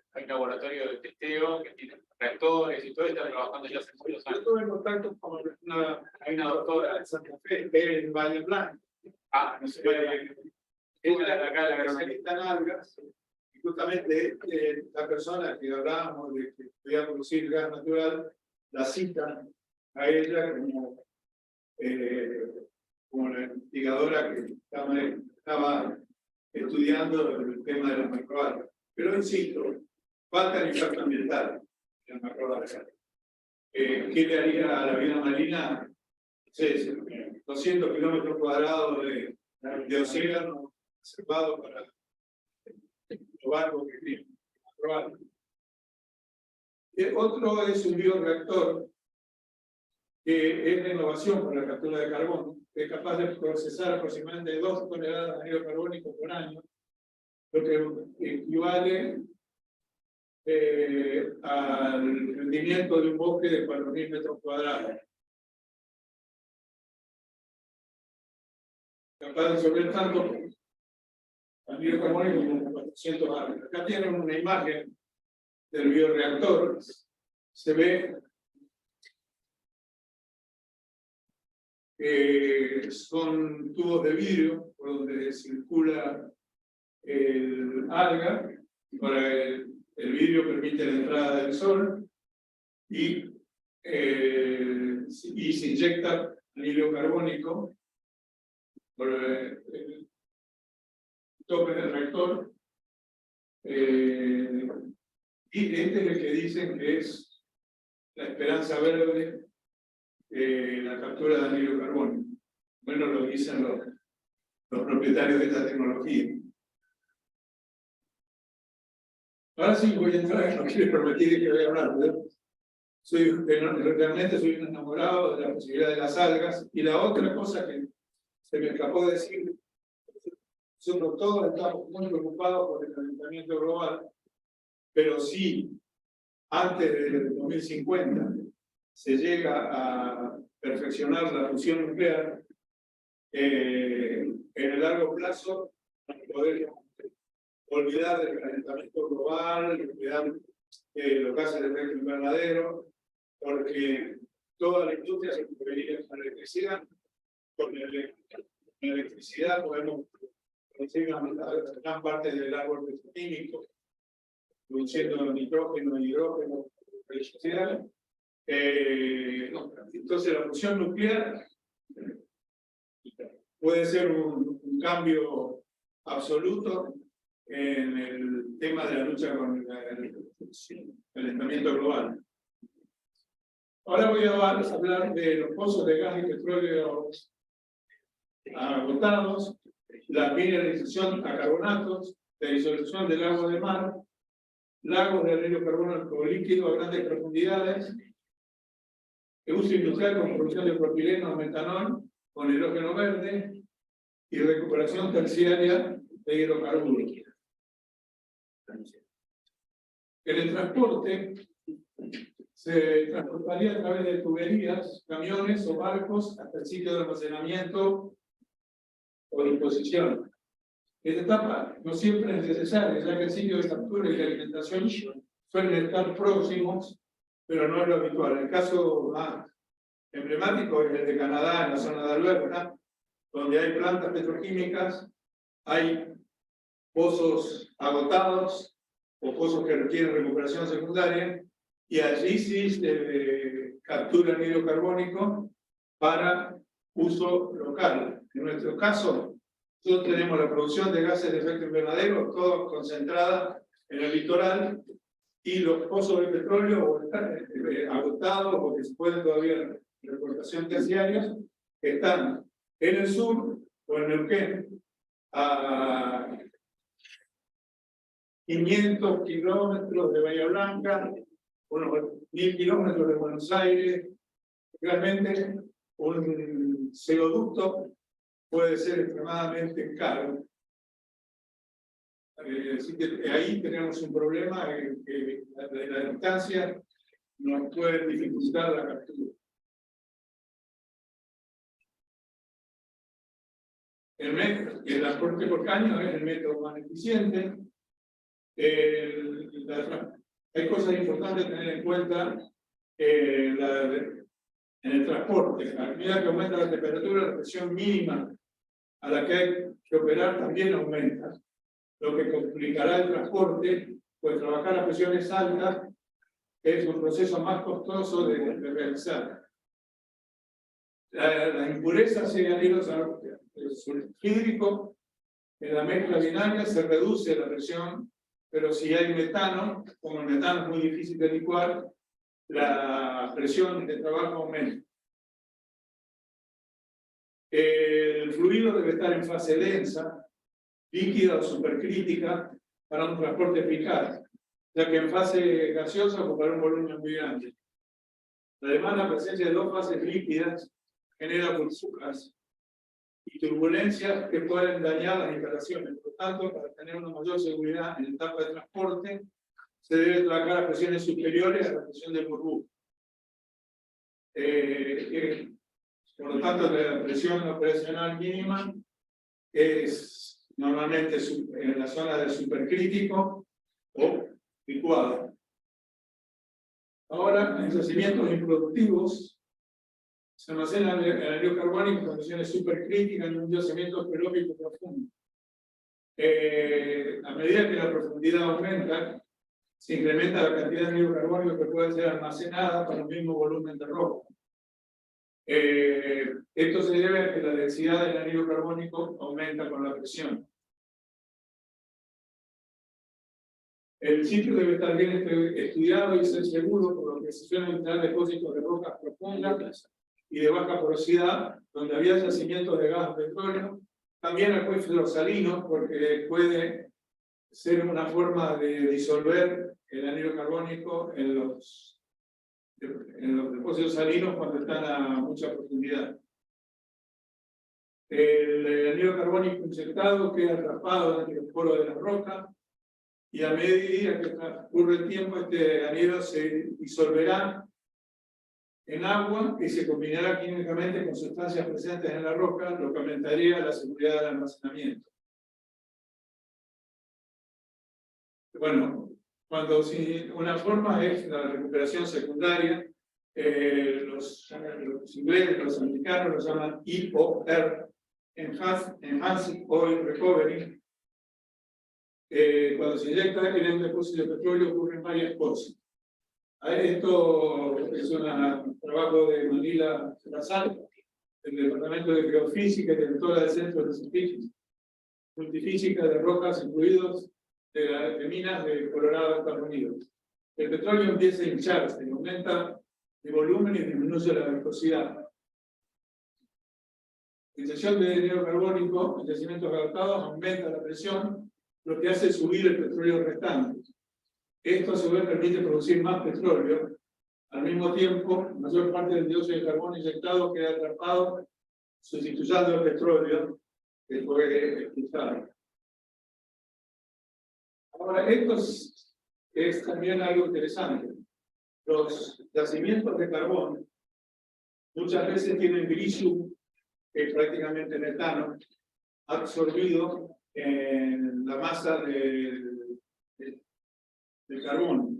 testeo que tiene reactores y todo, está trabajando ya hace muchos años.
Yo estuve en contacto con hay una doctora de Santa Fe, en Valle Blanco.
No sé.
Es acá la especialista en algas. Y justamente la persona que hablábamos de que podía producir gas natural, la citan a ella como la investigadora que estaba estudiando el tema de las macroalgas. Pero insisto, falta el impacto ambiental de las macroalgas. ¿Qué le haría a la vida marina? Sí, 200 kilómetros cuadrados de océano reservado para los barcos que viven. Otro es un bioreactor que es de innovación para la captura de carbono, que es capaz de procesar aproximadamente 2 toneladas de anhídrido carbónico por año, lo que equivale al rendimiento de un bosque de 4.000 metros cuadrados. Capaz de absorber tanto anhídrido carbónico como 400 árboles. Acá tienen una imagen del bioreactor. Se ve son tubos de vidrio por donde circula el alga. El vidrio permite la entrada del sol y se inyecta anhídrido carbónico por el tope del reactor. Y este es el que dicen que es la esperanza verde, la captura de anhídrido carbónico. Bueno, lo dicen los propietarios de esta tecnología. Ahora sí voy a entrar en lo que les prometí que voy a hablar, ¿verdad? Realmente soy un enamorado de la posibilidad de las algas. Y la otra cosa que se me escapó de decir, nosotros todos estamos muy preocupados por el calentamiento global, pero si antes del 2050 se llega a perfeccionar la fusión nuclear, en el largo plazo podríamos olvidar del calentamiento global, olvidar los gases de efecto invernadero, porque toda la industria se podría con la electricidad. Con la electricidad podemos llegan a gran parte del árbol petroquímico, produciendo nitrógeno e hidrógeno, electricidad. Entonces la fusión nuclear puede ser un cambio absoluto en el tema de la lucha con el calentamiento global. Ahora voy a hablar de los pozos de gas y petróleo agotados, la mineralización a carbonatos, la disolución del agua de mar, lagos de anhídrido carbónico líquido a grandes profundidades, el uso industrial con producción de propileno o metanol con hidrógeno verde y recuperación terciaria de hidrocarburos. En el transporte se transportaría a través de tuberías, camiones o barcos hasta el sitio de almacenamiento o disposición. Esta etapa no siempre es necesaria, ya que el sitio de captura y de alimentación suelen estar próximos, pero no es lo habitual. El caso más emblemático es el de Canadá, en la zona de Alberta, donde hay plantas petroquímicas, hay pozos agotados o pozos que requieren recuperación secundaria, y allí sí se captura anhídrido carbónico para uso local. En nuestro caso, nosotros tenemos la producción de gases de efecto invernadero, todo concentrada en el litoral, y los pozos de petróleo agotados, o que se pueden todavía reportación terciarios, que están en el sur o en Neuquén, a 500 kilómetros de Bahía Blanca, unos 1000 kilómetros de Buenos Aires. Realmente un ceoducto puede ser extremadamente caro. Así que ahí tenemos un problema que la distancia nos puede dificultar la captura. El transporte por caño es el método más eficiente. Hay cosas importantes a tener en cuenta en el transporte. A medida que aumenta la temperatura, la presión mínima a la que hay que operar también aumenta, lo que complicará el transporte, pues trabajar a presiones altas es un proceso más costoso de realizar. Las impurezas y anhídridos sulfhídrico en la mezcla binaria se reduce la presión, pero si hay metano, como el metano es muy difícil de licuar, la presión de trabajo aumenta. El fluido debe estar en fase densa, líquida o supercrítica para un transporte eficaz, ya que en fase gaseosa ocupará un volumen muy grande. Además, la presencia de dos fases líquidas genera burbujas y turbulencias que pueden dañar las instalaciones. Por lo tanto, para tener una mayor seguridad en la etapa de transporte, se debe trabajar a presiones superiores a la presión de burbuja. Por lo tanto, la presión operacional mínima es normalmente en la zona de supercrítico o licuado. Ahora, en yacimientos improductivos, se almacena el anhídrido carbónico en condiciones supercríticas en un yacimiento geológico profundo. A medida que la profundidad aumenta, se incrementa la cantidad de anhídrido carbónico que puede ser almacenada para el mismo volumen de roca. Esto se debe a que la densidad del anhídrido carbónico aumenta con la presión. El sitio debe estar bien estudiado y ser seguro, por lo que se suelen instalar depósitos de rocas profundas y de baja porosidad, donde había yacimientos de gas o petróleo. También acuíferos salinos, porque puede ser una forma de disolver el anhídrido carbónico en los depósitos salinos cuando están a mucha profundidad. El anhídrido carbónico inyectado queda atrapado en el poro de la roca, y a medida que transcurre el tiempo, este anhídrido se disolverá en agua y se combinará químicamente con sustancias presentes en la roca, lo que aumentaría la seguridad del almacenamiento. Bueno, una forma es la recuperación secundaria. Los ingleses, los americanos lo llaman EOR, Enhanced Oil Recovery, cuando se inyecta en un depósito de petróleo ocurren varias cosas. Esto es un trabajo de Manila Salazar, del Departamento de Geofísica y Directora del Centro de Multifísica de Rocas y Fluidos de Minas de Colorado, Estados Unidos. El petróleo empieza a hincharse, aumenta de volumen y disminuye la viscosidad. La inyección de anhídrido carbónico en yacimientos adaptados aumenta la presión, lo que hace subir el petróleo restante. Esto a su vez permite producir más petróleo. Al mismo tiempo, la mayor parte del dióxido de carbono inyectado queda atrapado, sustituyendo el petróleo que fue expulsado. Ahora, esto es también algo interesante. Los yacimientos de carbón muchas veces tienen grisium, que es prácticamente metano, absorbido en la masa del carbono.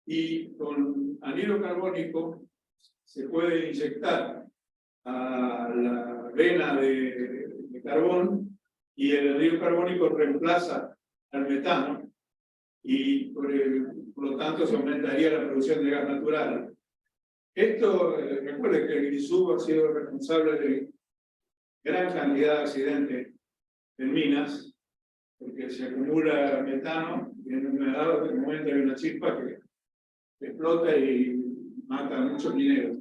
Y con anhídrido carbónico se puede inyectar a la vena de carbón y el anhídrido carbónico reemplaza al metano y por lo tanto se aumentaría la producción de gas natural. Esto, recuerde que el grisú ha sido responsable de gran cantidad de accidentes en minas, porque se acumula metano y en un momento hay una chispa que explota y mata a muchos mineros.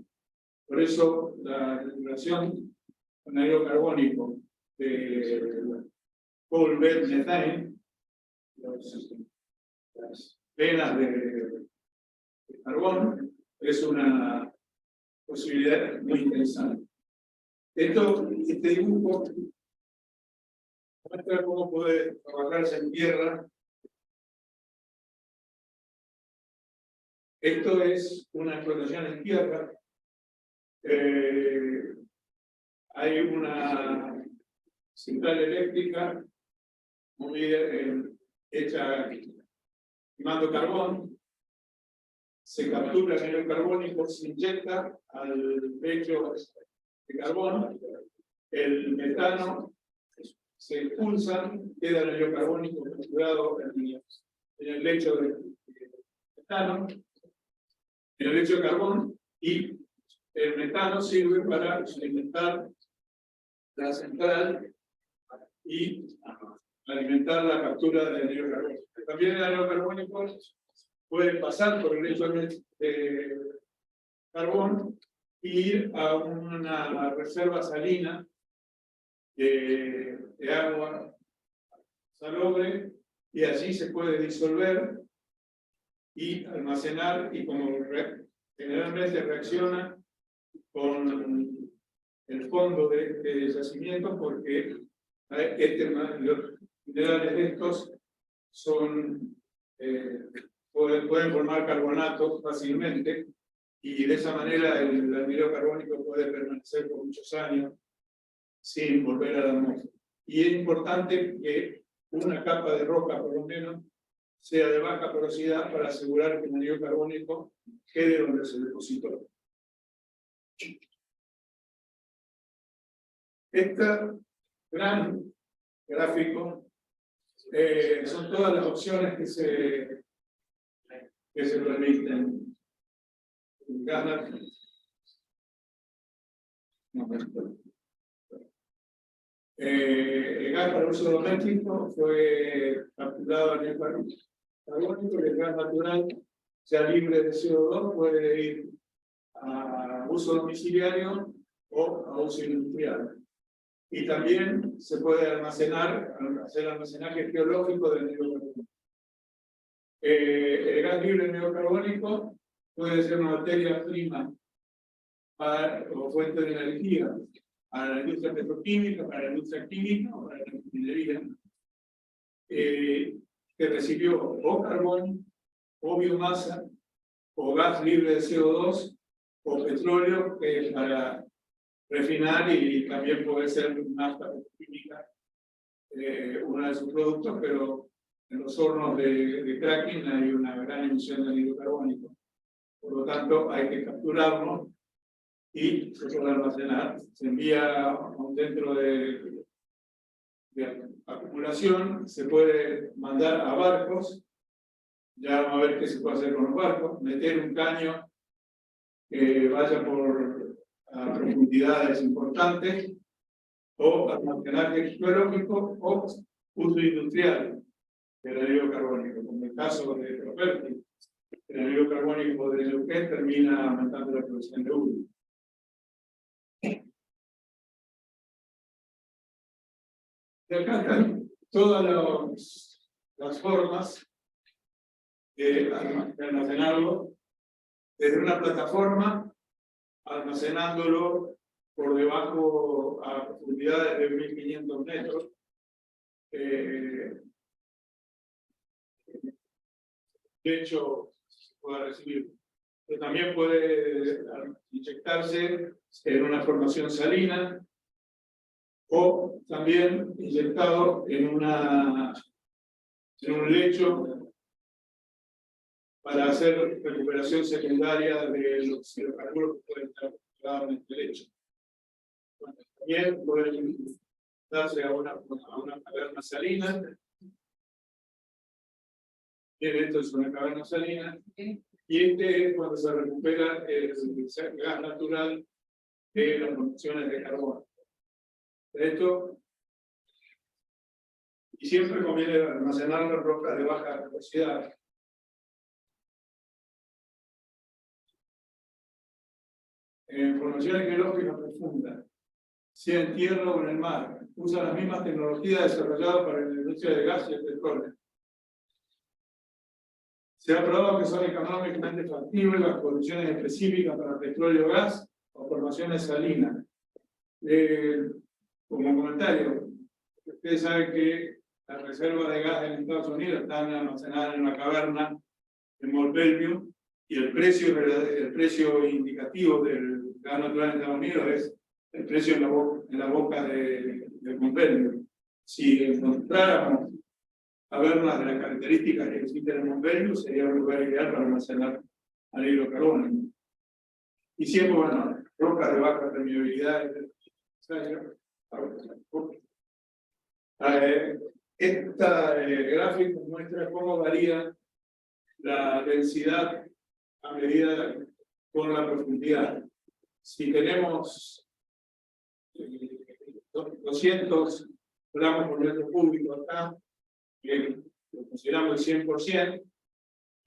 Por eso la relación con anhídrido carbónico de coal bed methane, las venas de carbón, es una posibilidad muy interesante. Este dibujo muestra cómo puede trabajarse en tierra. Esto es una explotación en tierra. Hay una central eléctrica hecha quemando carbón. Se captura el anhídrido carbónico, se inyecta al lecho de carbón, el metano se expulsa, queda el anhídrido carbónico capturado en el lecho de metano, en el lecho de carbón, y el metano sirve para alimentar la central y alimentar la captura del anhídrido carbónico. También el anhídrido carbónico puede pasar por el lecho de carbón y ir a una reserva salina de agua salobre, y allí se puede disolver y almacenar, y como generalmente reacciona con el fondo de yacimiento, porque los minerales de estos son pueden formar carbonatos fácilmente, y de esa manera el anhídrido carbónico puede permanecer por muchos años sin volver a la atmósfera. Y es importante que una capa de roca, por lo menos, sea de baja porosidad para asegurar que el anhídrido carbónico quede donde se depositó. Este gran gráfico son todas las opciones que se permiten. El gas para uso doméstico fue capturado en el carbónico, y el gas natural, sea libre de CO2, puede ir a uso domiciliario o a uso industrial. Y también se puede almacenar, hacer almacenaje geológico del anhídrido carbónico. El gas libre de anhídrido carbónico puede ser una materia prima o fuente de energía para la industria petroquímica, para la industria química o para la minería, que recibió o carbón, o biomasa, o gas libre de CO2, o petróleo para refinar, y también puede ser nafta petroquímica, uno de sus productos, pero en los hornos de cracking hay una gran emisión de anhídrido carbónico. Por lo tanto, hay que capturarlo y se puede almacenar. Se envía a un centro de acumulación circulación se puede mandar a barcos. Ya vamos a ver qué se puede hacer con los barcos. Meter un caño que vaya a profundidades importantes, o almacenaje geológico o uso industrial del anhídrido carbónico. Como el caso de Property, el anhídrido carbónico de Neuquén termina aumentando la producción de uranio. De acá están todas las formas de almacenarlo, desde una plataforma, almacenándolo por debajo a profundidades de 1500 metros. De hecho, se puede recibir. Pero también puede inyectarse en una formación salina, o también inyectado en un lecho para hacer recuperación secundaria de los hidrocarburos que pueden estar pegados en este lecho. Bueno, también pueden darse a una caverna salina. Bien, esto es una caverna salina. Y este es cuando se recupera el gas natural de las formaciones de carbono. Esto, y siempre conviene almacenar las rocas de baja velocidad. En formaciones geológicas profundas, sea en tierra o en el mar, usan las mismas tecnologías desarrolladas para la industria de gas y el petróleo. Se ha probado que son económicamente factibles las producciones específicas para petróleo, gas o formaciones salinas. Como comentario, ustedes saben que las reservas de gas en Estados Unidos están almacenadas en una caverna en Mont Belvieu, y el precio indicativo del gas natural en Estados Unidos es el precio en la boca de Mont Belvieu. Si encontráramos cavernas de las características que existen en Mont Belvieu, sería un lugar ideal para almacenar anhídrido carbónico. Y siempre, bueno, rocas de baja permeabilidad. Esta gráfica muestra cómo varía la densidad a medida con la profundidad. Si tenemos 200 gramos por metro cúbico acá, que lo consideramos el 100%,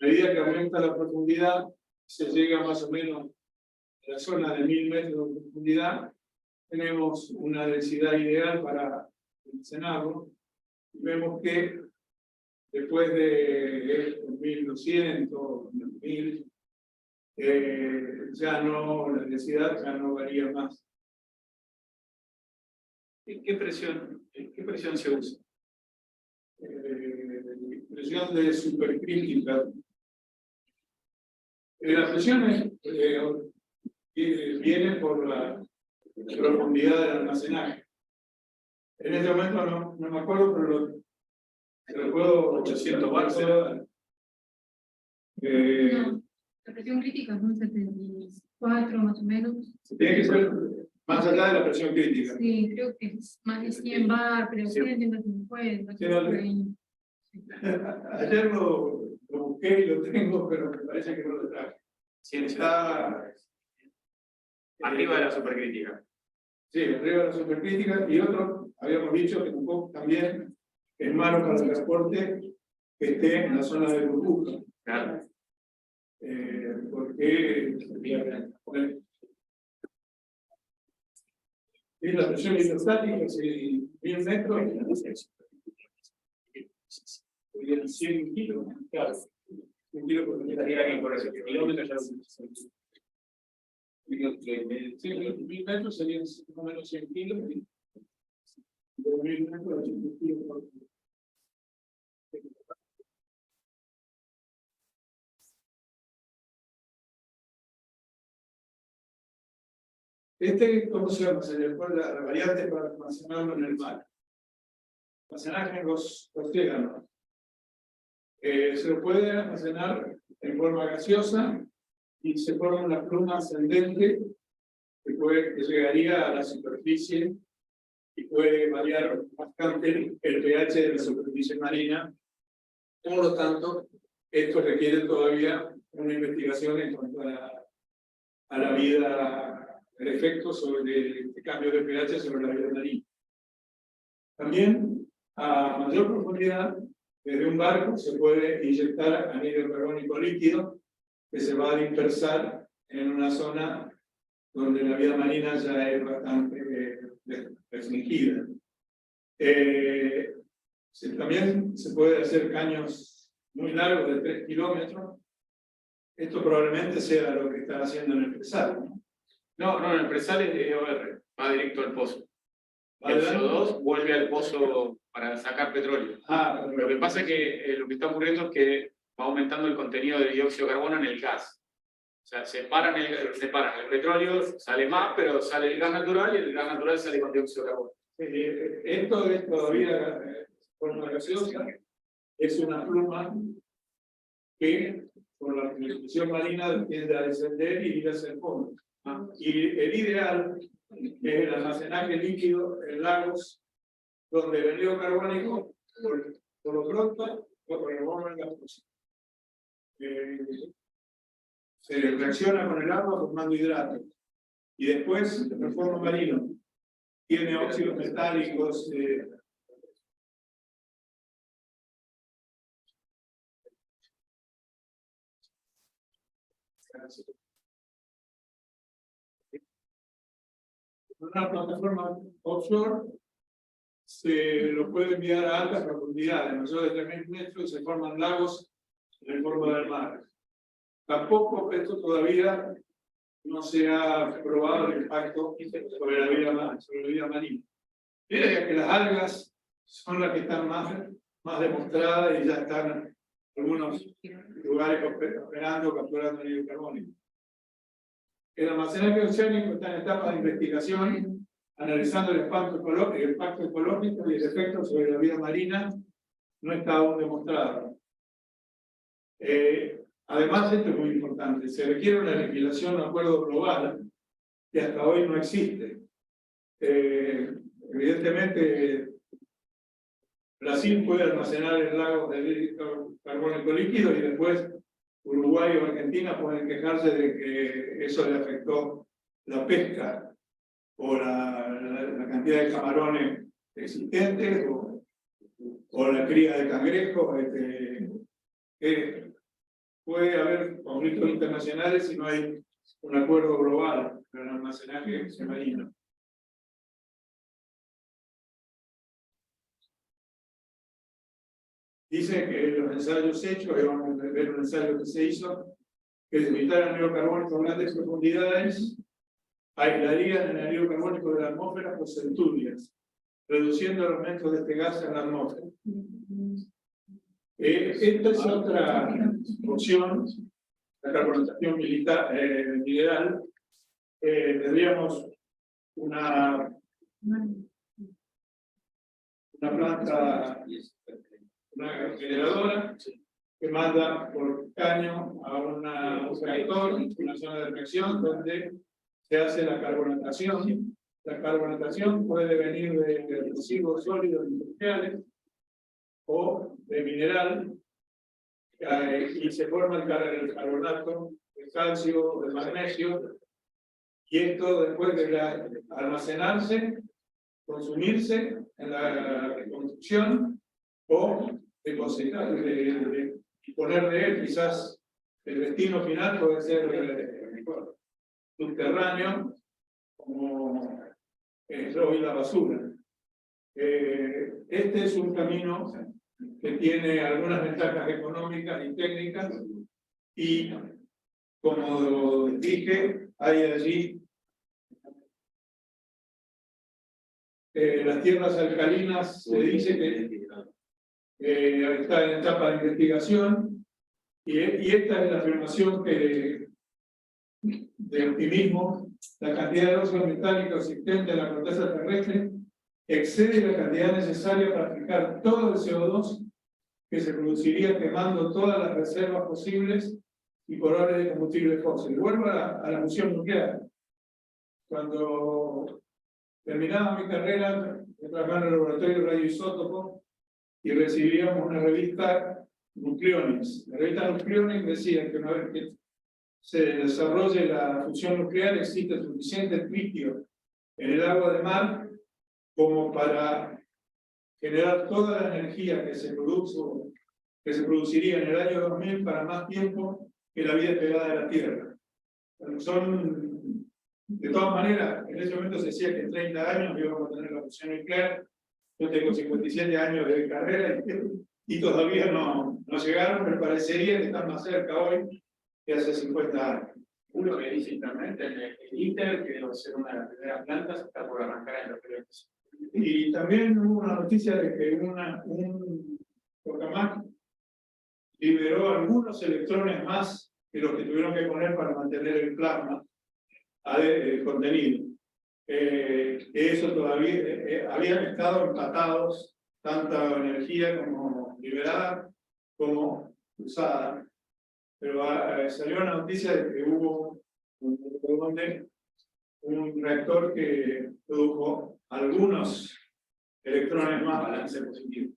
a medida que aumenta la profundidad, se llega más o menos a la zona de 1000 metros de profundidad, tenemos una densidad ideal para almacenarlo, y vemos que después de 1200, 1000, ya no, la densidad ya no varía más.
¿Qué presión se usa?
Presión de supercrítica. La presión viene por la profundidad del almacenaje. En este momento no me acuerdo, pero recuerdo 800 watts.
La presión crítica es un 74 más o menos.
Tiene que ser más allá de la presión crítica.
Sí, creo que es más de 100 bar, pero 100, 150.
Sí, ayer lo busqué y lo tengo, pero me parece que no lo traje.
Sí,
está
arriba de la supercrítica.
Sí, arriba de la supercrítica. Y otro, habíamos dicho que también es malo para el transporte que esté en la zona de burbuja.
Claro.
Porque es la presión hidrostática, si 1000 metros, serían 100 kilos. Claro, 100 kilos por kilómetro ya lo sí, 1000 metros serían más o menos 100 kilos. Y 2000 metros, 80 kilos por kilómetro. ¿Cómo se llama? Se le fue la variante para almacenarlo en el mar. Almacenaje en los océanos. Se lo puede almacenar en forma gaseosa y se forma una pluma ascendente que llegaría a la superficie y puede variar más cambie el pH de la superficie marina. Por lo tanto, esto requiere todavía una investigación en cuanto a la vida, el efecto sobre este cambio de pH sobre la vida marina. También, a mayor profundidad, desde un barco se puede inyectar anhídrido carbónico líquido que se va a dispersar en una zona donde la vida marina ya es bastante restringida. También se puede hacer caños muy largos de 3 kilómetros. Esto probablemente sea lo que están haciendo en el presal, ¿no?
No, el presal es de EOR, va directo al pozo. El CO2 vuelve al pozo para sacar petróleo. Lo que pasa es que lo que está ocurriendo es que va aumentando el contenido de dióxido de carbono en el gas. O sea, separan el petróleo, sale más, pero sale el gas natural y el gas natural sale con dióxido de carbono.
Esto es todavía forma gaseosa, es una pluma que por la precipitación marina tiende a descender y ir hacia el fondo. Y el ideal es el almacenaje líquido en lagos donde el anhídrido carbónico, por lo pronto, se reacciona con el agua formando hidratos y después el fondo marino tiene óxidos metálicos. Una plataforma offshore se lo puede enviar a altas profundidades, mayor de 3.000 metros, y se forman lagos en forma del mar. Tampoco esto todavía no se ha probado el impacto sobre la vida marina. Fíjense que las algas son las que están más demostradas y ya están en algunos lugares operando, capturando anhídrido carbónico. El almacenaje oceánico está en etapa de investigación, analizando el impacto ecológico y el efecto sobre la vida marina no está aún demostrado. Además, esto es muy importante, se requiere una legislación, un acuerdo global que hasta hoy no existe. Evidentemente, Brasil puede almacenar en lagos de carbónico líquido y después Uruguay o Argentina pueden quejarse de que eso le afectó la pesca o la cantidad de camarones existentes o la cría de cangrejos. Puede haber conflictos internacionales si no hay un acuerdo global para el almacenaje marino. Dice que los ensayos hechos, que vamos a ver un ensayo que se hizo, que limitar el anhídrido carbónico a grandes profundidades, aislarían el anhídrido carbónico de la atmósfera por centurias, reduciendo el aumento de este gas en la atmósfera. Esta es otra opción, la carbonatación mineral. Tendríamos una planta, una generadora que manda por caño a un reactor, una zona de reacción donde se hace la carbonatación. La carbonatación puede venir de residuos sólidos industriales o de mineral, y se forma el carbonato, el calcio, el magnesio, y esto después de almacenarse, consumirse en la construcción o depositar, y poner de él, quizás el destino final puede ser subterráneo, como hoy la basura. Este es un camino que tiene algunas ventajas económicas y técnicas, y como dije, hay allí las tierras alcalinas, se dice que está en etapa de investigación, y esta es la afirmación de optimismo. La cantidad de óxido metálico existente en la corteza terrestre excede la cantidad necesaria para fijar todo el CO2 que se produciría quemando todas las reservas posibles y por orden de combustible fósil. Vuelvo a la fusión nuclear. Cuando terminaba mi carrera, Yo trabajaba en el laboratorio de radioisótopos y recibíamos una revista Nucleonics. La revista Nucleonics decía que una vez que se desarrolle la fusión nuclear existe suficiente tritio en el agua de mar como para generar toda la energía que se produciría en el año 2000 para más tiempo que la vida pegada de la Tierra. Son, de todas maneras, en ese momento se decía que en 30 años íbamos a tener la fusión nuclear. Yo tengo 57 años de carrera y todavía no llegaron, pero parecería que están más cerca hoy que hace 50 años.
Uno que dice internet, el ITER, que debe ser una de las primeras plantas, está por arrancar en los proyectos.
Y también hubo una noticia de que un tokamak liberó algunos electrones más que los que tuvieron que poner para mantener el plasma contenido. Eso todavía habían estado empatados, tanta energía como liberada como usada. Pero salió una noticia de que hubo un reactor que produjo algunos electrones más balance positivo.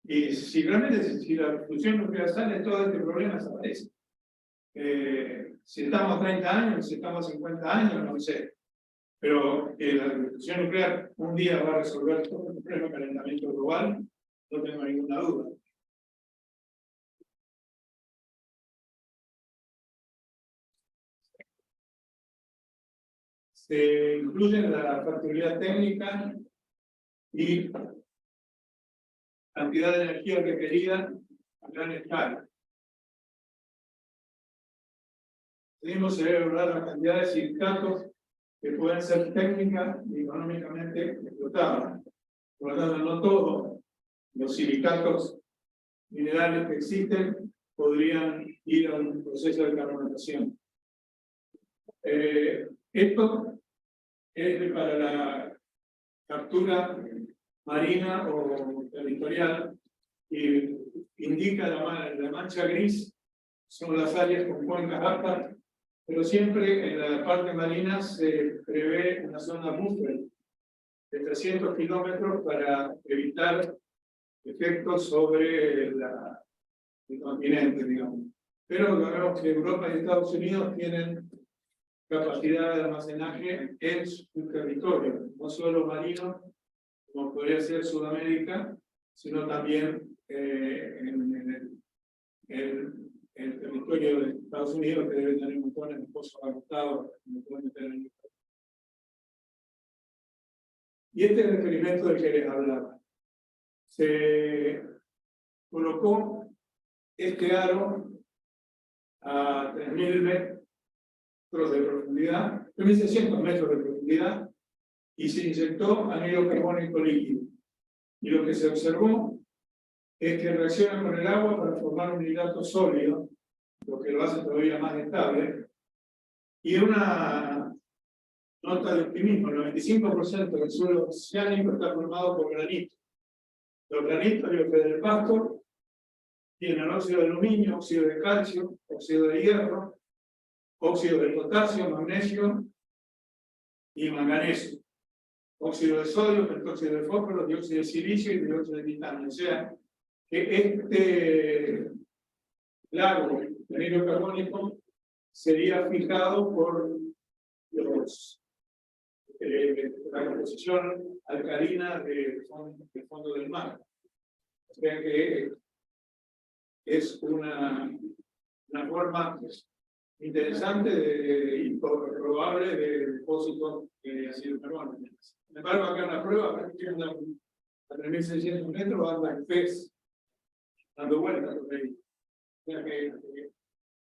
Y si realmente si la fusión nuclear sale, todo este problema desaparece. Si estamos 30 años, si estamos 50 años, no sé. Pero que la fusión nuclear un día va a resolver todo el problema de calentamiento global, no tengo ninguna duda. Se incluyen la factibilidad técnica y cantidad de energía requerida a gran escala. Seguimos a evaluar la cantidad de silicatos que pueden ser técnica y económicamente explotados. Por lo tanto, no todos los silicatos minerales que existen podrían ir a un proceso de carbonatación. Esto es para la captura marina o territorial y indica la mancha gris, son las áreas con cuencas aptas, pero siempre en la parte marina se prevé una zona buffer de 300 kilómetros para evitar efectos sobre el continente, digamos. Pero sabemos que Europa y Estados Unidos tienen capacidad de almacenaje en su territorio, no solo marino, como podría ser Sudamérica, sino también en el territorio de Estados Unidos, que debe tener montones de pozos agotados. Y este es el experimento del que les hablaba. Se colocó este aro a 3.000 metros de profundidad, 3.600 metros de profundidad, y se inyectó anhídrido carbónico líquido. Y lo que se observó es que reacciona con el agua para formar un hidrato sólido, lo que lo hace todavía más estable. Y una nota de optimismo: el 95% del suelo oceánico está formado por granito. Los granitos del pasto tienen óxido de aluminio, óxido de calcio, óxido de hierro, óxido de potasio, magnesio y manganeso, óxido de sodio, pentóxido de fósforo, dióxido de silicio y dióxido de titanio. O sea, que este lago de anhídrido carbónico sería fijado por la composición alcalina del fondo del mar. O sea que es una forma interesante y probable de depósito de ácido carbono. Sin embargo, acá en la prueba, a 3.600 metros, anda el pez dando vueltas por ahí. O sea que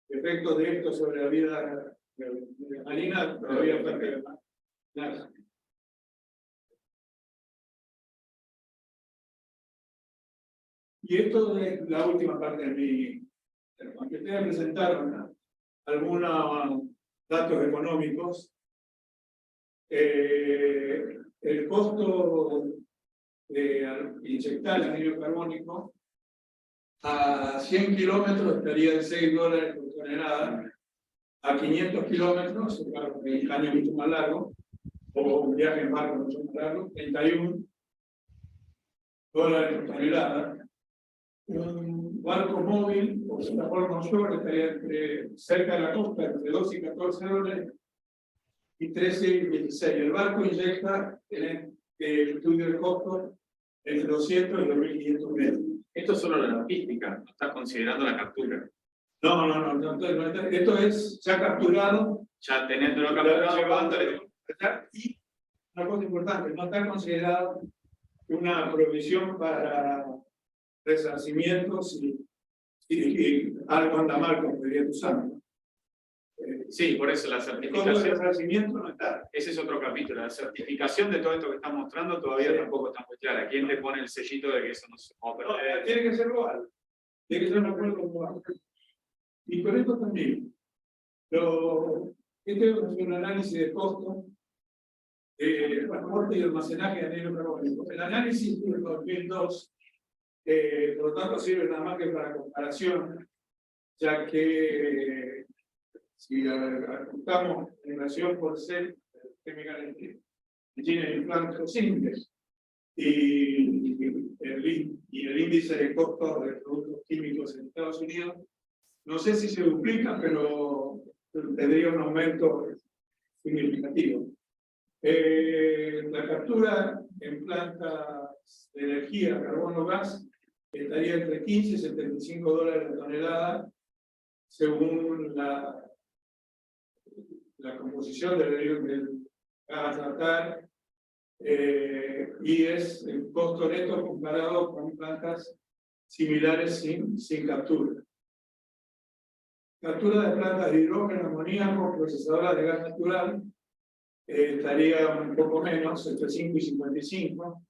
efectos de esto sobre la vida marina todavía falta nada. Y esto es la última parte de mi. Aunque ustedes presentaron algunos datos económicos, el costo de inyectar el anhídrido carbónico a 100 kilómetros estaría en $6 por tonelada, a 500 kilómetros, claro, el año mucho más largo, o un viaje en barco mucho más largo, 31, dólares por tonelada. Un barco móvil o plataforma offshore estaría cerca de la costa entre 12 y 14 dólares y 13 y 16. El barco inyecta en el estudio de costo entre 200 y 2.500 metros.
Esto es solo la logística, no está considerando la captura.
No, esto es ya capturado.
Ya teniéndolo capturado,
Y una cosa importante, no está considerado una provisión para resarcimientos y algo anda mal, como diría Susana.
sí, por eso la
El costo de
certificación.
resarcimiento no está.
Ese es otro capítulo. La certificación de todo esto que estamos mostrando todavía tampoco está muy clara. ¿Quién te pone el sellito de que eso no se va a perder?
Tiene que ser global. Tiene que ser un acuerdo global. Y por esto también, este es un análisis de costo de transporte y almacenaje de anhídrido carbónico. El análisis del 2002, por lo tanto, sirve nada más que para comparación, ya que si ajustamos la relación por ser tiene implantes simples y el índice de costos de productos químicos en Estados Unidos, no sé si se duplica, pero tendría un aumento significativo. La captura en plantas de energía, carbono, gas, estaría entre 15 y 75 dólares la tonelada, según la composición del gas a tratar, y es el costo neto comparado con plantas similares sin captura. Captura de plantas de hidrógeno, amoníaco, procesadoras de gas natural, estaría un poco menos, entre 5 y 55.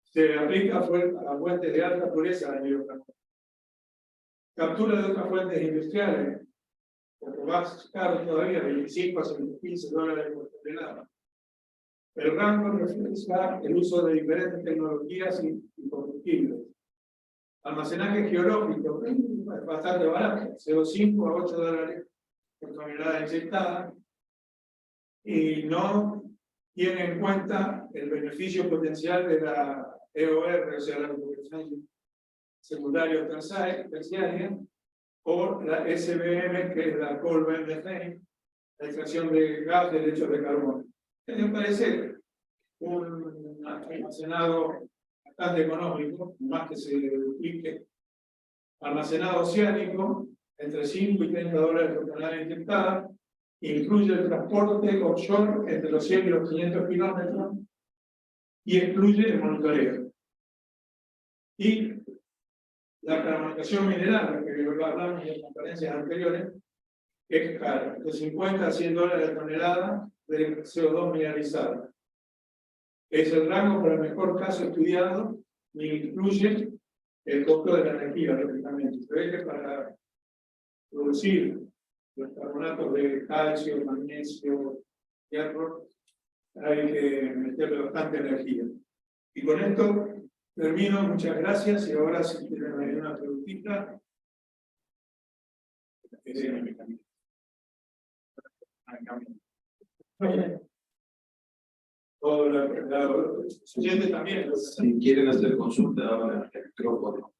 Se aplica a fuentes de alta pureza de hidrógeno. Captura de otras fuentes industriales, poco más caro todavía, 25 a 15 dólares por tonelada. El rango refleja el uso de diferentes tecnologías y combustibles. Almacenaje geológico, es bastante barato, 0,5 a 8 dólares por tonelada inyectada, y no tiene en cuenta el beneficio potencial de la EOR, o sea, la recuperación secundaria o terciaria, o la SBM, que es la Coal Burn Methane, la extracción de gas de derechos de carbono. Me parece un almacenado bastante económico, más que se duplique. Almacenado oceánico, entre 5 y 30 dólares por tonelada inyectada, incluye el transporte offshore entre los 100 y los 500 kilómetros y excluye el monitoreo. Y la carbonización mineral, que hablamos en las conferencias anteriores, es cara, de 50 a 100 dólares la tonelada de CO2 mineralizado. Es el rango para el mejor caso estudiado y incluye el costo de la energía, lógicamente. Se ve que para producir los carbonatos de calcio, magnesio, hierro, hay que meterle bastante energía. Y con esto termino, muchas gracias, y ahora si quieren una preguntita. O la siguiente también.
Si quieren hacer consulta, ahora el micrófono.